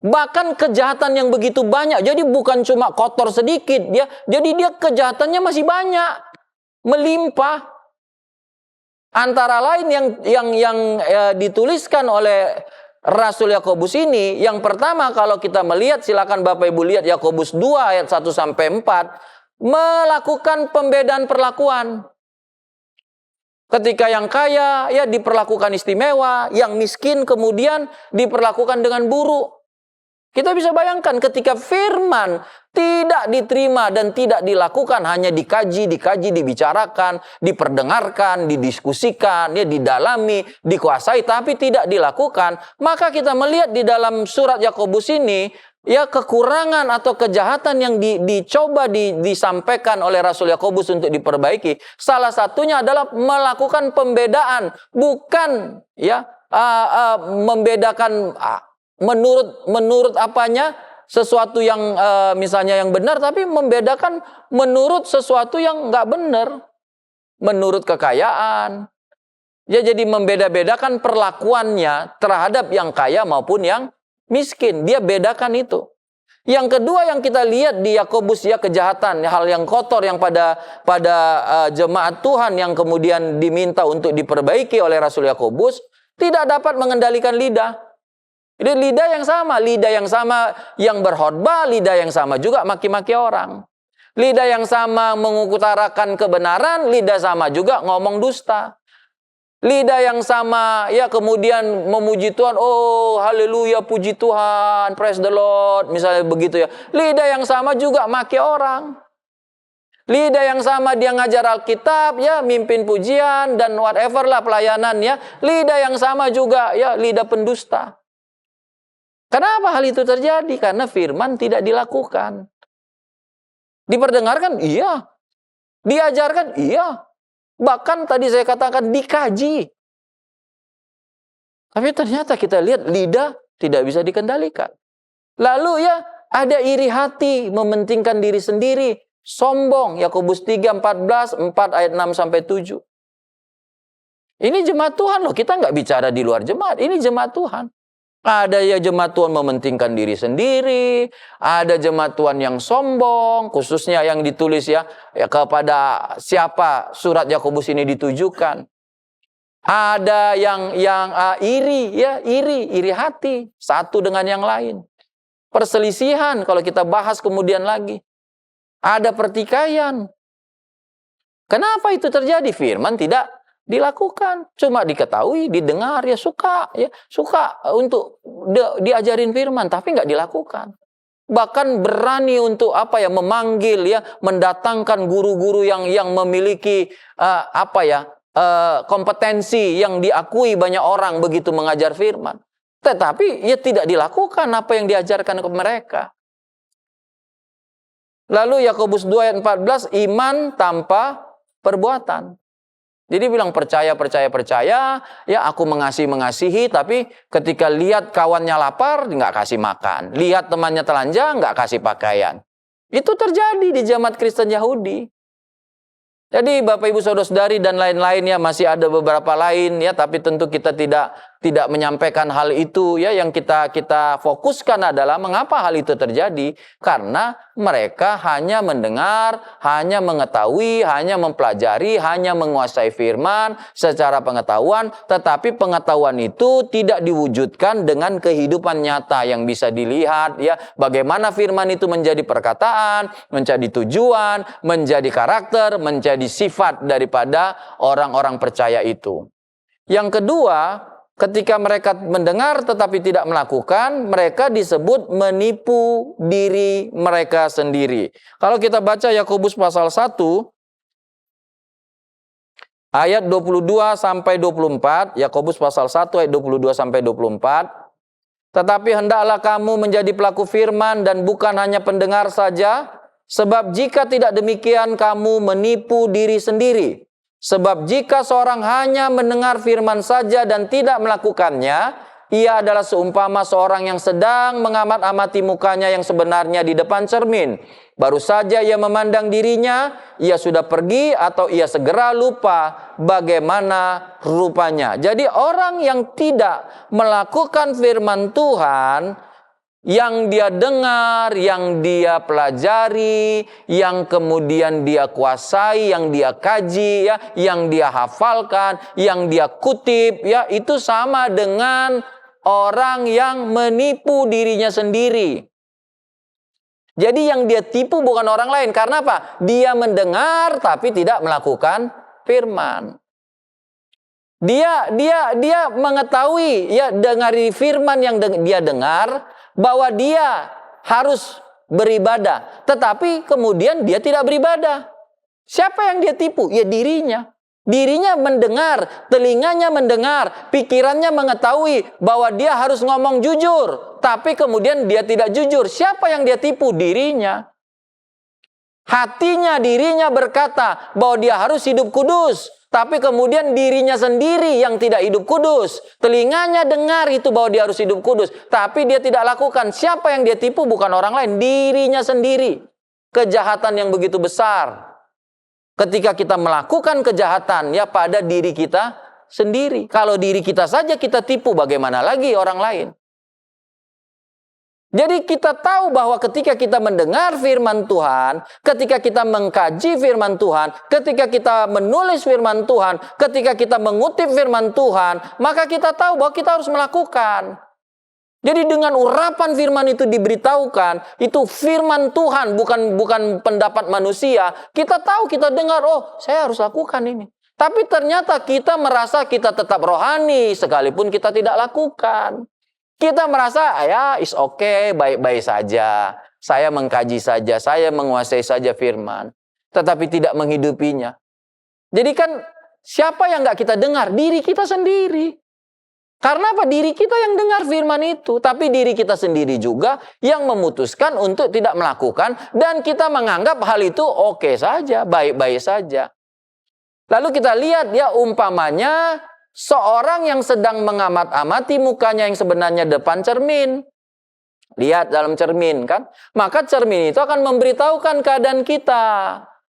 Bahkan kejahatan yang begitu banyak, jadi bukan cuma kotor sedikit, ya, jadi dia kejahatannya masih banyak, melimpah. Antara lain yang dituliskan oleh Rasul Yakobus ini, yang pertama kalau kita melihat, silakan Bapak Ibu lihat Yakobus 2 ayat 1 sampai 4, melakukan pembedaan perlakuan. Ketika yang kaya ya diperlakukan istimewa, yang miskin kemudian diperlakukan dengan buruk. Kita bisa bayangkan ketika firman tidak diterima dan tidak dilakukan, hanya dikaji, dibicarakan, diperdengarkan, didiskusikan, ya, didalami, dikuasai, tapi tidak dilakukan, maka kita melihat di dalam surat Yakobus ini, ya, kekurangan atau kejahatan yang disampaikan oleh Rasul Yakobus untuk diperbaiki. Salah satunya adalah melakukan pembedaan, bukan ya membedakan menurut apanya, sesuatu yang misalnya yang benar, tapi membedakan menurut sesuatu yang nggak benar, menurut kekayaan. Ya, jadi membeda-bedakan perlakuannya terhadap yang kaya maupun yang miskin. Dia bedakan itu. Yang kedua yang kita lihat di Yakobus, ya, kejahatan, hal yang kotor yang pada jemaat Tuhan yang kemudian diminta untuk diperbaiki oleh Rasul Yakobus, tidak dapat mengendalikan lidah. Ini lidah yang sama yang berkhotbah, lidah yang sama juga maki-maki orang. Lidah yang sama mengutarakan kebenaran, lidah sama juga ngomong dusta. Lidah yang sama ya kemudian memuji Tuhan, oh haleluya puji Tuhan, praise the Lord, misalnya begitu ya. Lidah yang sama juga maki orang. Lidah yang sama dia ngajar Alkitab ya, mimpin pujian dan whatever lah pelayanan ya. Lidah yang sama juga ya, lidah pendusta. Kenapa hal itu terjadi? Karena firman tidak dilakukan. Diperdengarkan? Iya. Diajarkan? Iya. Bahkan tadi saya katakan dikaji. Tapi ternyata kita lihat lidah tidak bisa dikendalikan. Lalu ya ada iri hati, mementingkan diri sendiri, sombong. Yakobus 3:14, 4 ayat 6 sampai 7. Ini jemaat Tuhan loh, kita nggak bicara di luar jemaat, ini jemaat Tuhan. Ada ya jemaat Tuhan mementingkan diri sendiri, ada jemaat Tuhan yang sombong, khususnya yang ditulis ya kepada siapa surat Yakobus ini ditujukan. Ada yang iri hati satu dengan yang lain. Perselisihan kalau kita bahas kemudian lagi. Ada pertikaian. Kenapa itu terjadi? Firman tidak dilakukan, cuma diketahui, didengar, ya suka untuk diajarin firman, tapi nggak dilakukan. Bahkan berani untuk memanggil ya, mendatangkan guru-guru yang memiliki kompetensi yang diakui banyak orang begitu mengajar firman. Tetapi ya tidak dilakukan apa yang diajarkan ke mereka. Lalu Yakobus 2 ayat 14, iman tanpa perbuatan. Jadi bilang percaya, ya aku mengasihi, tapi ketika lihat kawannya lapar, nggak kasih makan. Lihat temannya telanjang, nggak kasih pakaian. Itu terjadi di jemaat Kristen Yahudi. Jadi Bapak Ibu Saudara-saudari dan lain-lain ya, masih ada beberapa lain ya, tapi tentu kita tidak menyampaikan hal itu ya. Yang kita fokuskan adalah mengapa hal itu terjadi, karena mereka hanya mendengar, hanya mengetahui, hanya mempelajari, hanya menguasai firman secara pengetahuan, tetapi pengetahuan itu tidak diwujudkan dengan kehidupan nyata yang bisa dilihat ya, bagaimana firman itu menjadi perkataan, menjadi tujuan, menjadi karakter, menjadi sifat daripada orang-orang percaya itu. Yang kedua, ketika mereka mendengar tetapi tidak melakukan, mereka disebut menipu diri mereka sendiri. Kalau kita baca Yakobus pasal 1 ayat 22 sampai 24, Yakobus pasal 1 ayat 22 sampai 24, tetapi hendaklah kamu menjadi pelaku firman dan bukan hanya pendengar saja, sebab jika tidak demikian kamu menipu diri sendiri. Sebab jika seorang hanya mendengar firman saja dan tidak melakukannya, ia adalah seumpama seorang yang sedang mengamat-amati mukanya yang sebenarnya di depan cermin. Baru saja ia memandang dirinya, ia sudah pergi atau ia segera lupa bagaimana rupanya. Jadi orang yang tidak melakukan firman Tuhan, yang dia dengar, yang dia pelajari, yang kemudian dia kuasai, yang dia kaji, ya, yang dia hafalkan, yang dia kutip, ya, itu sama dengan orang yang menipu dirinya sendiri. Jadi yang dia tipu bukan orang lain, karena apa? Dia mendengar tapi tidak melakukan firman. Dia mengetahui, ya, dari firman yang dia dengar, bahwa dia harus beribadah, tetapi kemudian dia tidak beribadah. Siapa yang dia tipu? Ya dirinya. Dirinya mendengar, telinganya mendengar, pikirannya mengetahui bahwa dia harus ngomong jujur, tapi kemudian dia tidak jujur. Siapa yang dia tipu? Dirinya. Hatinya, dirinya berkata bahwa dia harus hidup kudus, tapi kemudian dirinya sendiri yang tidak hidup kudus. Telinganya dengar itu bahwa dia harus hidup kudus, tapi dia tidak lakukan. Siapa yang dia tipu? Bukan orang lain, dirinya sendiri. Kejahatan yang begitu besar. Ketika kita melakukan kejahatan ya pada diri kita sendiri. Kalau diri kita saja kita tipu, bagaimana lagi orang lain? Jadi kita tahu bahwa ketika kita mendengar firman Tuhan, ketika kita mengkaji firman Tuhan, ketika kita menulis firman Tuhan, ketika kita mengutip firman Tuhan, maka kita tahu bahwa kita harus melakukan. Jadi dengan urapan firman itu diberitahukan, itu firman Tuhan, bukan pendapat manusia. Kita tahu, kita dengar, oh saya harus lakukan ini. Tapi ternyata kita merasa kita tetap rohani, sekalipun kita tidak lakukan. Kita merasa, ya is okay, baik-baik saja. Saya mengkaji saja, saya menguasai saja firman. Tetapi tidak menghidupinya. Jadi kan, siapa yang nggak kita dengar? Diri kita sendiri. Karena apa? Diri kita yang dengar firman itu. Tapi diri kita sendiri juga yang memutuskan untuk tidak melakukan. Dan kita menganggap hal itu oke saja, baik-baik saja. Lalu kita lihat ya umpamanya seorang yang sedang mengamat-amati mukanya yang sebenarnya depan cermin. Lihat dalam cermin kan. Maka cermin itu akan memberitahukan keadaan kita.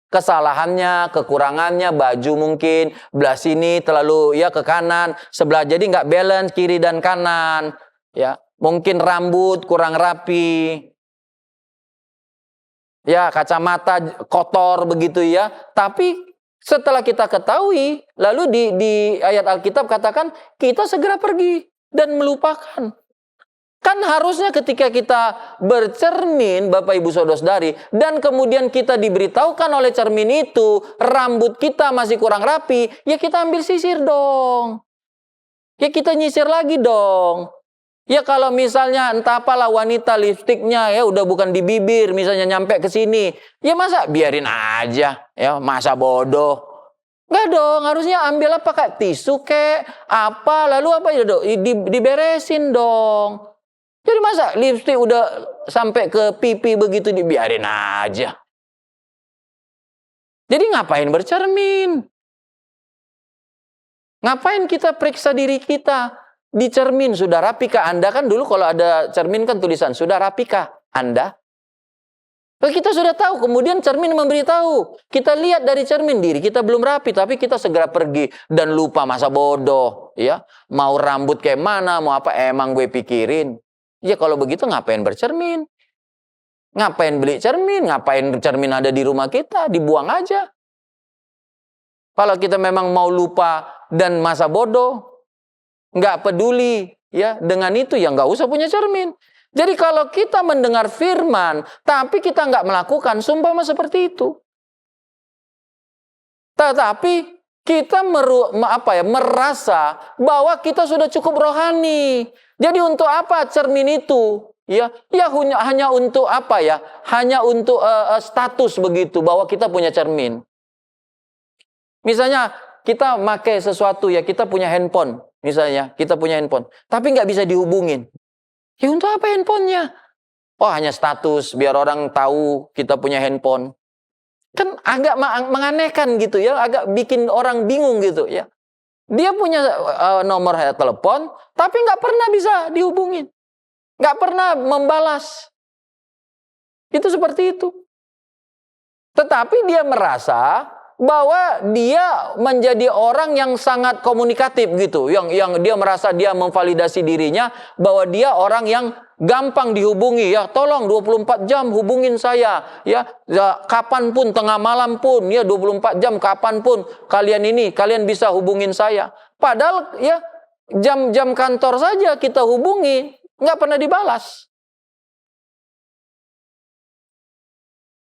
Kesalahannya, kekurangannya, baju mungkin belah sini terlalu ya ke kanan, sebelah jadi nggak balance kiri dan kanan, ya mungkin rambut kurang rapi, ya kacamata kotor begitu ya. Tapi setelah kita ketahui, lalu di ayat Alkitab katakan kita segera pergi dan melupakan. Kan harusnya ketika kita bercermin, Bapak Ibu Saudara-saudari, dan kemudian kita diberitahukan oleh cermin itu, rambut kita masih kurang rapi, ya kita ambil sisir dong. Ya kita nyisir lagi dong. Ya kalau misalnya entah apalah wanita lipstiknya ya udah bukan di bibir, misalnya nyampe ke sini, ya masa biarin aja, ya masa bodoh. Enggak dong, harusnya ambil apa kayak tisu kek, apa, lalu apa ya dong, diberesin dong. Jadi masa lipstik udah sampai ke pipi begitu dibiarin aja. Jadi ngapain bercermin? Ngapain kita periksa diri kita? Di cermin, sudah rapikah Anda? Kan dulu kalau ada cermin kan tulisan, sudah rapikah Anda? Kita sudah tahu, kemudian cermin memberitahu. Kita lihat dari cermin, diri kita belum rapi, tapi kita segera pergi dan lupa masa bodoh. Ya, mau rambut kayak mana, mau apa, emang gue pikirin. Ya kalau begitu ngapain bercermin? Ngapain beli cermin? Ngapain cermin ada di rumah kita? Dibuang aja. Kalau kita memang mau lupa dan masa bodoh, nggak peduli ya dengan itu, ya nggak usah punya cermin. Jadi kalau kita mendengar firman, tapi kita nggak melakukan, sumpama seperti itu. Tetapi kita merasa bahwa kita sudah cukup rohani. Jadi untuk apa cermin itu? Ya hanya untuk apa ya? Hanya untuk status begitu bahwa kita punya cermin. Misalnya kita pakai sesuatu ya, kita punya handphone. Misalnya kita punya handphone, tapi nggak bisa dihubungin. Ya untuk apa handphonenya? Oh hanya status biar orang tahu kita punya handphone. Kan agak menganehkan gitu ya, agak bikin orang bingung gitu ya. Dia punya nomor telepon, tapi nggak pernah bisa dihubungin. Nggak pernah membalas. Itu seperti itu. Tetapi dia merasa bahwa dia menjadi orang yang sangat komunikatif gitu. Yang dia merasa dia memvalidasi dirinya bahwa dia orang yang gampang dihubungi ya. Tolong 24 jam hubungin saya ya. Kapanpun, tengah malam pun ya, 24 jam kapanpun kalian bisa hubungin saya. Padahal ya jam-jam kantor saja kita hubungi, nggak pernah dibalas.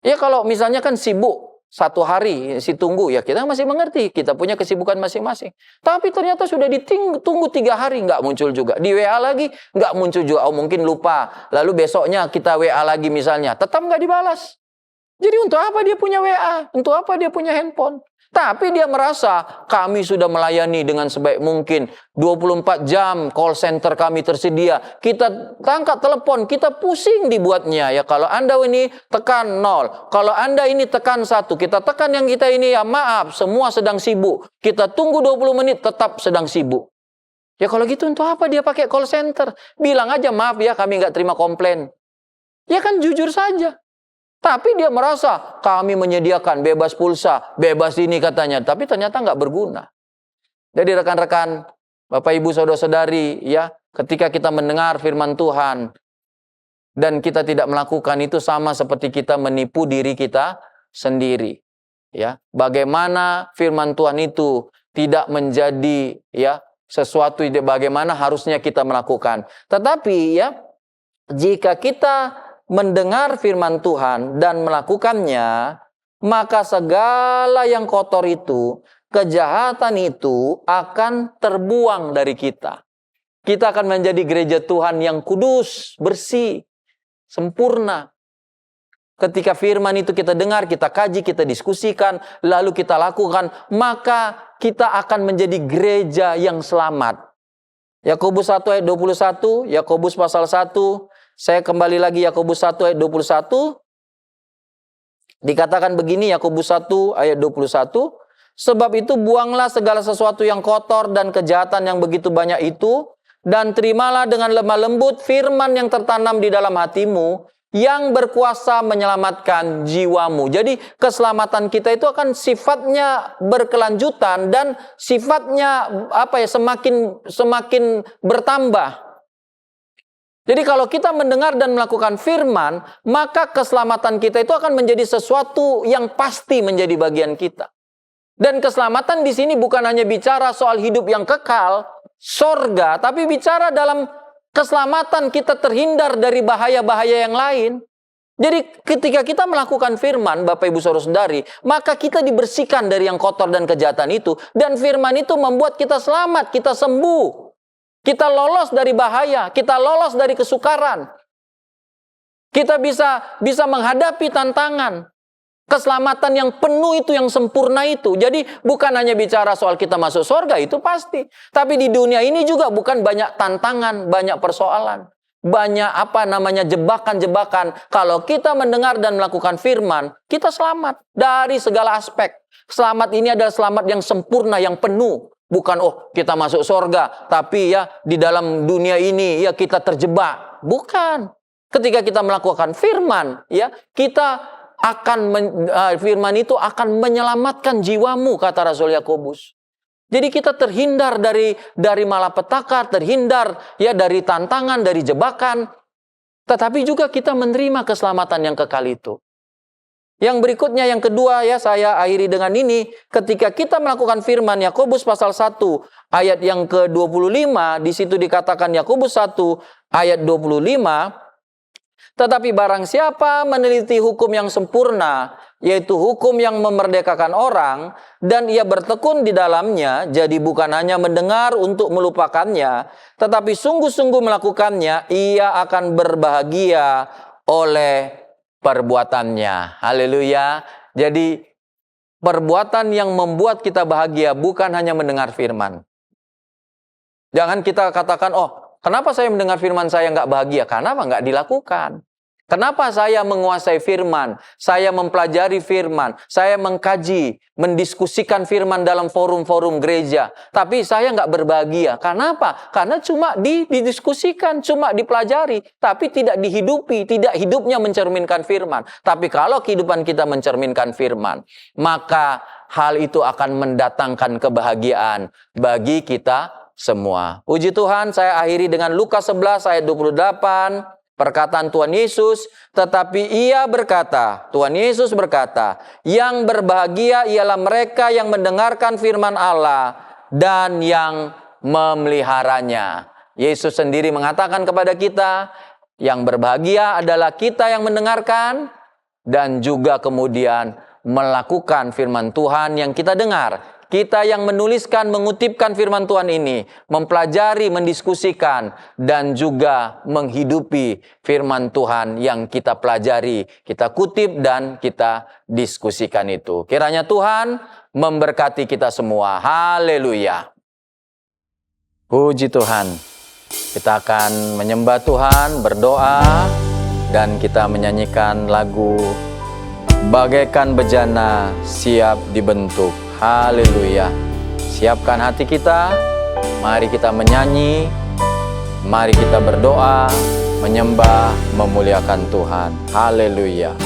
Ya kalau misalnya kan sibuk satu hari, si tunggu ya kita masih mengerti, kita punya kesibukan masing-masing. Tapi ternyata sudah ditunggu 3 hari nggak muncul juga. Di WA lagi nggak muncul juga, oh mungkin lupa. Lalu besoknya kita WA lagi misalnya, tetap nggak dibalas. Jadi untuk apa dia punya WA? Untuk apa dia punya handphone? Tapi dia merasa kami sudah melayani dengan sebaik mungkin. 24 jam call center kami tersedia. Kita angkat telepon, kita pusing dibuatnya. Ya kalau Anda ini tekan 0. Kalau Anda ini tekan 1. Kita tekan yang kita ini ya maaf, semua sedang sibuk. Kita tunggu 20 menit tetap sedang sibuk. Ya kalau gitu untuk apa dia pakai call center? Bilang aja maaf ya kami nggak terima komplain. Ya kan jujur saja. Tapi dia merasa kami menyediakan bebas pulsa, bebas ini katanya. Tapi ternyata nggak berguna. Jadi rekan-rekan, Bapak Ibu Saudara-saudari, ya, ketika kita mendengar firman Tuhan dan kita tidak melakukan itu sama seperti kita menipu diri kita sendiri. Ya, bagaimana firman Tuhan itu tidak menjadi ya sesuatu bagaimana harusnya kita melakukan. Tetapi ya, jika kita mendengar firman Tuhan dan melakukannya, maka segala yang kotor itu, kejahatan itu akan terbuang dari kita. Kita akan menjadi gereja Tuhan yang kudus, bersih, sempurna. Ketika firman itu kita dengar, kita kaji, kita diskusikan, lalu kita lakukan, maka kita akan menjadi gereja yang selamat. Yakobus 1 ayat 21, Yakobus pasal 1, saya kembali lagi Yakobus 1 ayat 21. Dikatakan begini, Yakobus 1 ayat 21, sebab itu buanglah segala sesuatu yang kotor dan kejahatan yang begitu banyak itu, dan terimalah dengan lemah lembut firman yang tertanam di dalam hatimu, yang berkuasa menyelamatkan jiwamu. Jadi keselamatan kita itu akan sifatnya berkelanjutan dan sifatnya semakin bertambah. Jadi kalau kita mendengar dan melakukan firman, maka keselamatan kita itu akan menjadi sesuatu yang pasti menjadi bagian kita. Dan keselamatan di sini bukan hanya bicara soal hidup yang kekal, sorga, tapi bicara dalam keselamatan kita terhindar dari bahaya-bahaya yang lain. Jadi ketika kita melakukan firman, Bapak Ibu Saudara-saudari, maka kita dibersihkan dari yang kotor dan kejahatan itu. Dan firman itu membuat kita selamat, kita sembuh. Kita lolos dari bahaya, kita lolos dari kesukaran. Kita bisa menghadapi tantangan. Keselamatan yang penuh itu, yang sempurna itu. Jadi bukan hanya bicara soal kita masuk surga, itu pasti. Tapi di dunia ini juga bukan banyak tantangan, banyak persoalan. Banyak jebakan-jebakan. Kalau kita mendengar dan melakukan firman, kita selamat dari segala aspek. Selamat ini adalah selamat yang sempurna, yang penuh. Bukan, kita masuk surga, tapi ya di dalam dunia ini ya kita terjebak. Bukan. Ketika kita melakukan firman, ya kita firman itu akan menyelamatkan jiwamu, kata Rasul Yakobus. Jadi kita terhindar dari malapetaka, terhindar ya dari tantangan, dari jebakan. Tetapi juga kita menerima keselamatan yang kekal itu. Yang berikutnya, yang kedua ya, saya akhiri dengan ini. Ketika kita melakukan firman Yakobus pasal 1 ayat yang ke-25, di situ dikatakan Yakobus 1 ayat 25, tetapi barang siapa meneliti hukum yang sempurna, yaitu hukum yang memerdekakan orang, dan ia bertekun di dalamnya, jadi bukan hanya mendengar untuk melupakannya, tetapi sungguh-sungguh melakukannya, ia akan berbahagia oleh perbuatannya. Haleluya. Jadi perbuatan yang membuat kita bahagia bukan hanya mendengar firman. Jangan kita katakan, kenapa saya mendengar firman saya nggak bahagia? Karena nggak dilakukan. Kenapa saya menguasai firman? Saya mempelajari firman. Saya mengkaji, mendiskusikan firman dalam forum-forum gereja. Tapi saya nggak berbahagia. Kenapa? Karena cuma didiskusikan, cuma dipelajari. Tapi tidak dihidupi, tidak hidupnya mencerminkan firman. Tapi kalau kehidupan kita mencerminkan firman, maka hal itu akan mendatangkan kebahagiaan bagi kita semua. Puji Tuhan, saya akhiri dengan Lukas 11 ayat 28. Perkataan Tuhan Yesus, tetapi Tuhan Yesus berkata, yang berbahagia ialah mereka yang mendengarkan firman Allah dan yang memeliharanya. Yesus sendiri mengatakan kepada kita, yang berbahagia adalah kita yang mendengarkan dan juga kemudian melakukan firman Tuhan yang kita dengar. Kita yang menuliskan, mengutipkan firman Tuhan ini, mempelajari, mendiskusikan, dan juga menghidupi firman Tuhan yang kita pelajari, kita kutip, dan kita diskusikan itu. Kiranya Tuhan memberkati kita semua. Haleluya. Puji Tuhan. Kita akan menyembah Tuhan, berdoa, dan kita menyanyikan lagu Bagaikan Bejana Siap Dibentuk. Haleluya. Siapkan hati kita. Mari kita menyanyi. Mari kita berdoa, menyembah, memuliakan Tuhan. Haleluya.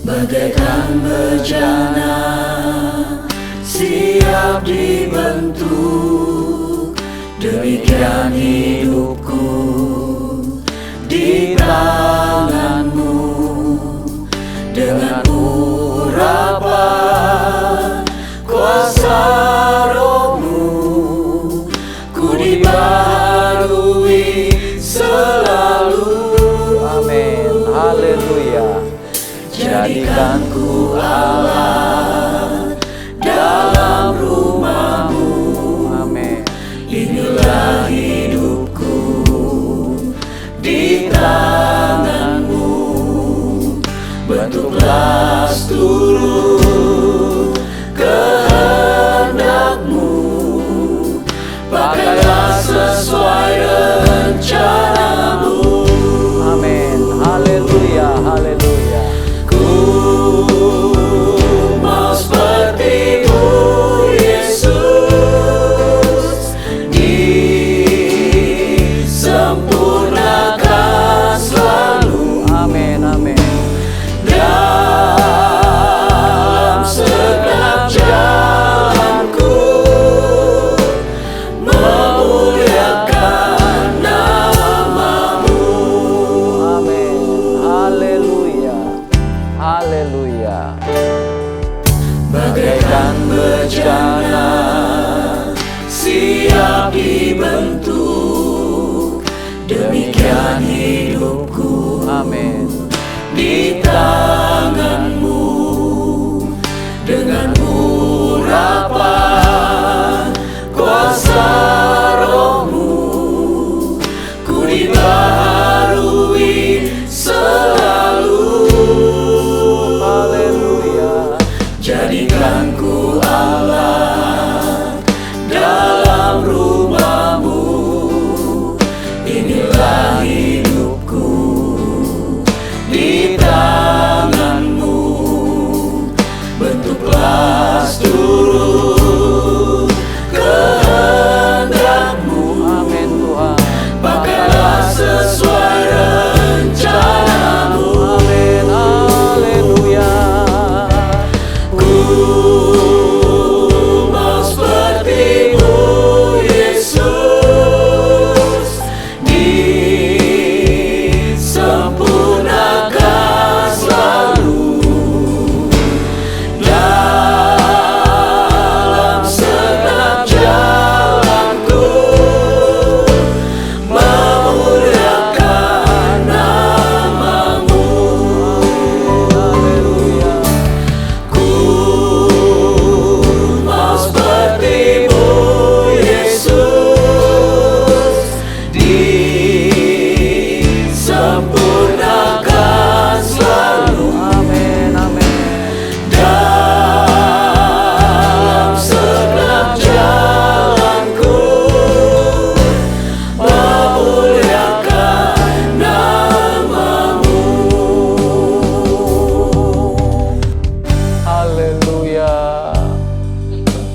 Bagaikan bejana siap dibentuk, demikian hidupku di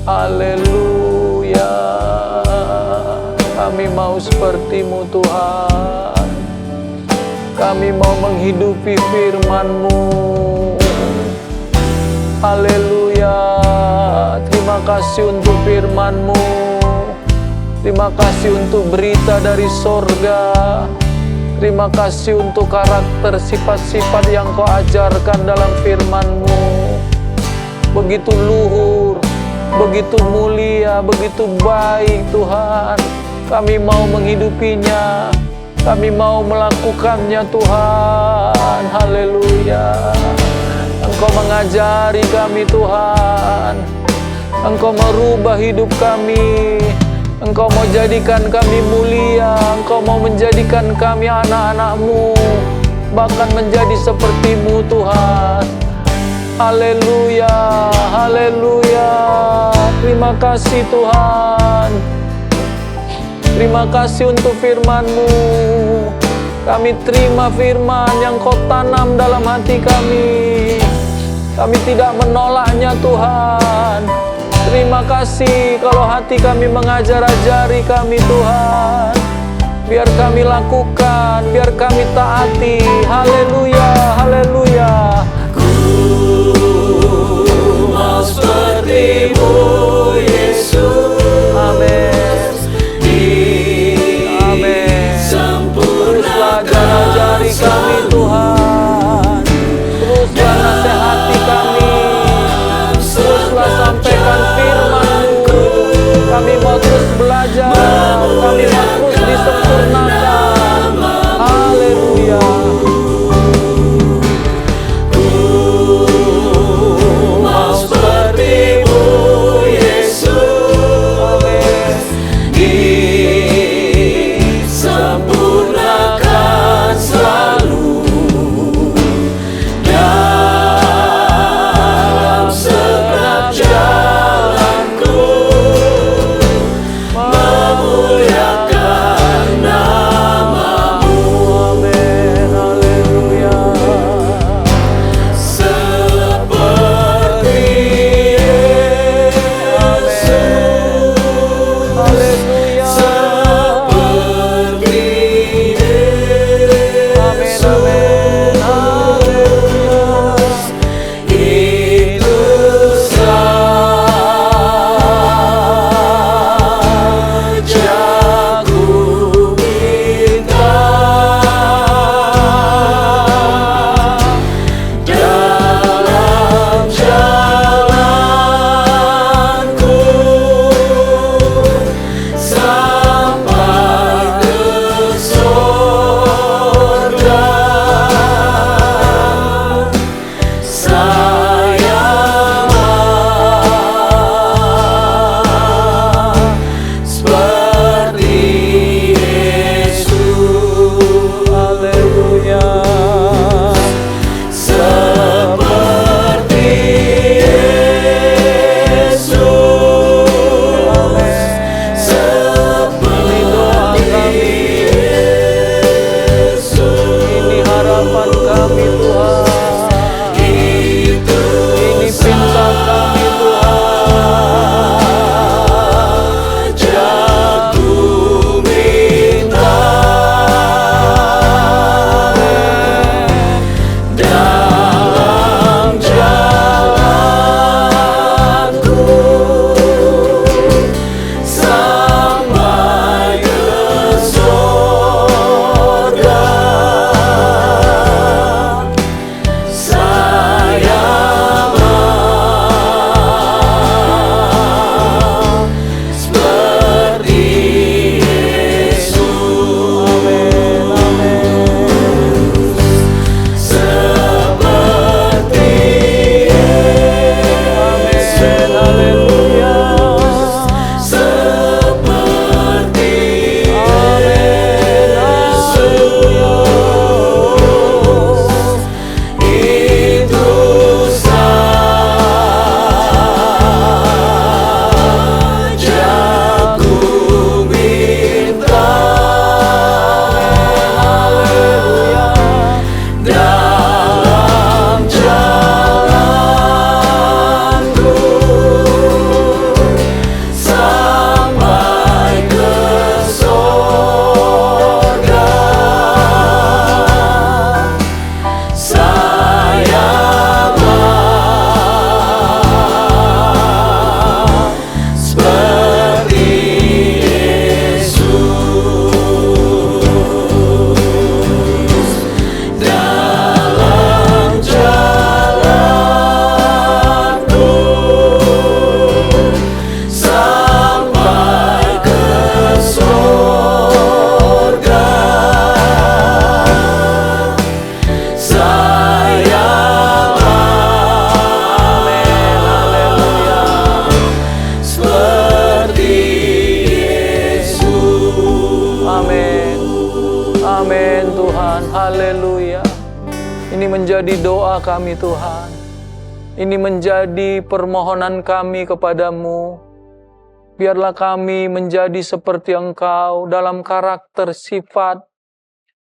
Haleluya. Kami mau seperti-Mu Tuhan. Kami mau menghidupi firman-Mu. Haleluya. Terima kasih untuk firman-Mu. Terima kasih untuk berita dari sorga. Terima kasih untuk karakter sifat-sifat yang Kau ajarkan dalam firman-Mu. Begitu luhur, begitu mulia, begitu baik Tuhan. Kami mau menghidupinya, kami mau melakukannya Tuhan. Haleluya. Engkau mengajari kami Tuhan. Engkau merubah hidup kami. Engkau mau jadikan kami mulia. Engkau mau menjadikan kami anak-anak-Mu, bahkan menjadi seperti-Mu Tuhan. Haleluya, haleluya. Terima kasih Tuhan. Terima kasih untuk firman-Mu. Kami terima firman yang Kau tanam dalam hati kami. Kami tidak menolaknya Tuhan. Terima kasih kalau hati kami mengajar-ajari kami Tuhan. Biar kami lakukan, biar kami taati. Haleluya, haleluya. Mau seperti-Mu Yesus. Amin. Amin. Teruslah ajar-ajari kami Tuhan. Teruslah nasihati kami. Teruslah sampaikan firman-Mu. Kami mau terus belajar. Kami mau terus disempurnakan. Haleluya. Mau seperti-Mu Yesus. Ini menjadi doa kami Tuhan. Ini menjadi permohonan kami kepadamu. Biarlah kami menjadi seperti Engkau dalam karakter, sifat,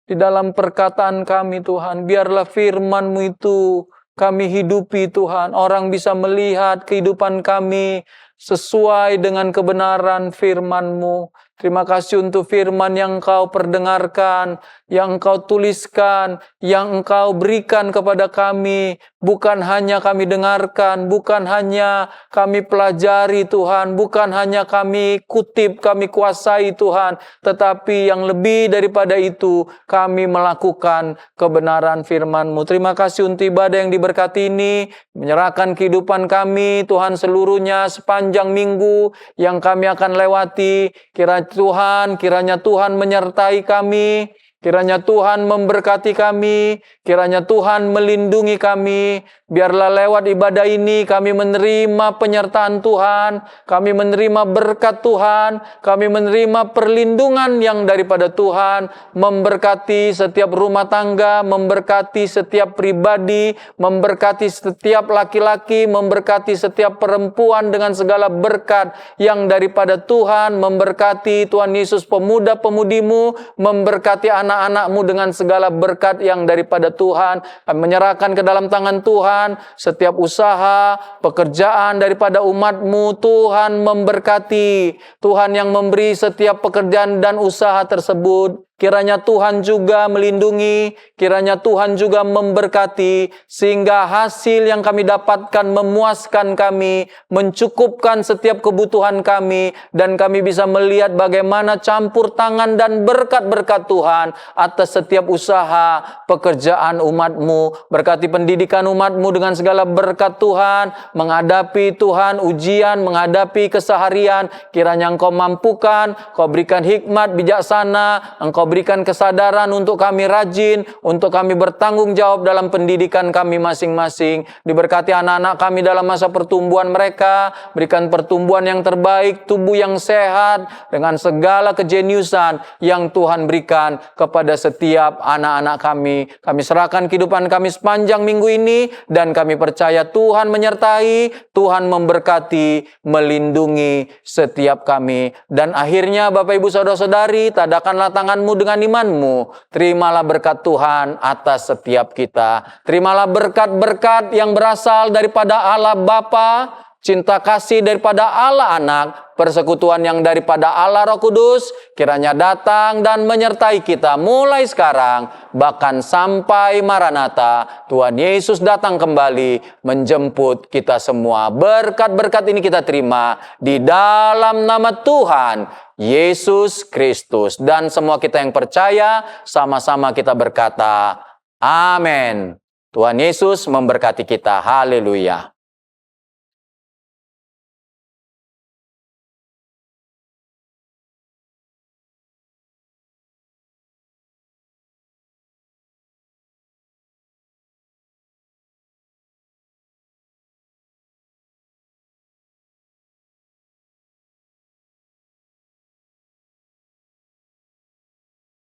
di dalam perkataan kami Tuhan. Biarlah firman-Mu itu kami hidupi Tuhan. Orang bisa melihat kehidupan kami sesuai dengan kebenaran firman-Mu. Terima kasih untuk firman yang Engkau perdengarkan, yang Engkau tuliskan, yang Engkau berikan kepada kami. Bukan hanya kami dengarkan, bukan hanya kami pelajari Tuhan, bukan hanya kami kutip, kami kuasai Tuhan, tetapi yang lebih daripada itu, kami melakukan kebenaran firman-Mu. Terima kasih untuk ibadah yang diberkati ini, menyerahkan kehidupan kami, Tuhan, seluruhnya sepanjang minggu yang kami akan lewati. Kiranya Tuhan menyertai kami, kiranya Tuhan memberkati kami, kiranya Tuhan melindungi kami. Biarlah lewat ibadah ini kami menerima penyertaan Tuhan, kami menerima berkat Tuhan, kami menerima perlindungan yang daripada Tuhan, memberkati setiap rumah tangga, memberkati setiap pribadi, memberkati setiap laki-laki, memberkati setiap perempuan dengan segala berkat yang daripada Tuhan, memberkati Tuhan Yesus pemuda-pemudimu, memberkati anak-anakmu dengan segala berkat yang daripada Tuhan. Kami menyerahkan ke dalam tangan Tuhan setiap usaha, pekerjaan daripada umat-Mu. Tuhan memberkati, Tuhan yang memberi setiap pekerjaan dan usaha tersebut. Kiranya Tuhan juga melindungi, kiranya Tuhan juga memberkati, sehingga hasil yang kami dapatkan memuaskan kami, mencukupkan setiap kebutuhan kami, dan kami bisa melihat bagaimana campur tangan dan berkat-berkat Tuhan atas setiap usaha, pekerjaan umat-Mu. Berkati pendidikan umat-Mu dengan segala berkat Tuhan, menghadapi Tuhan ujian, menghadapi keseharian. Kiranya Engkau mampukan, Engkau berikan hikmat bijaksana, Engkau berikan kesadaran untuk kami rajin, untuk kami bertanggung jawab dalam pendidikan kami masing-masing. Diberkati anak-anak kami dalam masa pertumbuhan mereka, berikan pertumbuhan yang terbaik, tubuh yang sehat, dengan segala kejeniusan yang Tuhan berikan kepada setiap anak-anak kami. Kami serahkan kehidupan kami sepanjang minggu ini, dan kami percaya Tuhan menyertai, Tuhan memberkati, melindungi setiap kami. Dan akhirnya Bapak Ibu Saudara-saudari, tadakanlah tanganmu dengan imanmu. Terimalah berkat Tuhan atas setiap kita. Terimalah berkat-berkat yang berasal daripada Allah Bapa, cinta kasih daripada Allah Anak, persekutuan yang daripada Allah Roh Kudus, kiranya datang dan menyertai kita mulai sekarang, bahkan sampai Maranatha. Tuhan Yesus datang kembali menjemput kita semua. Berkat-berkat ini kita terima di dalam nama Tuhan Yesus Kristus. Dan semua kita yang percaya, sama-sama kita berkata, amin. Tuhan Yesus memberkati kita. Haleluya.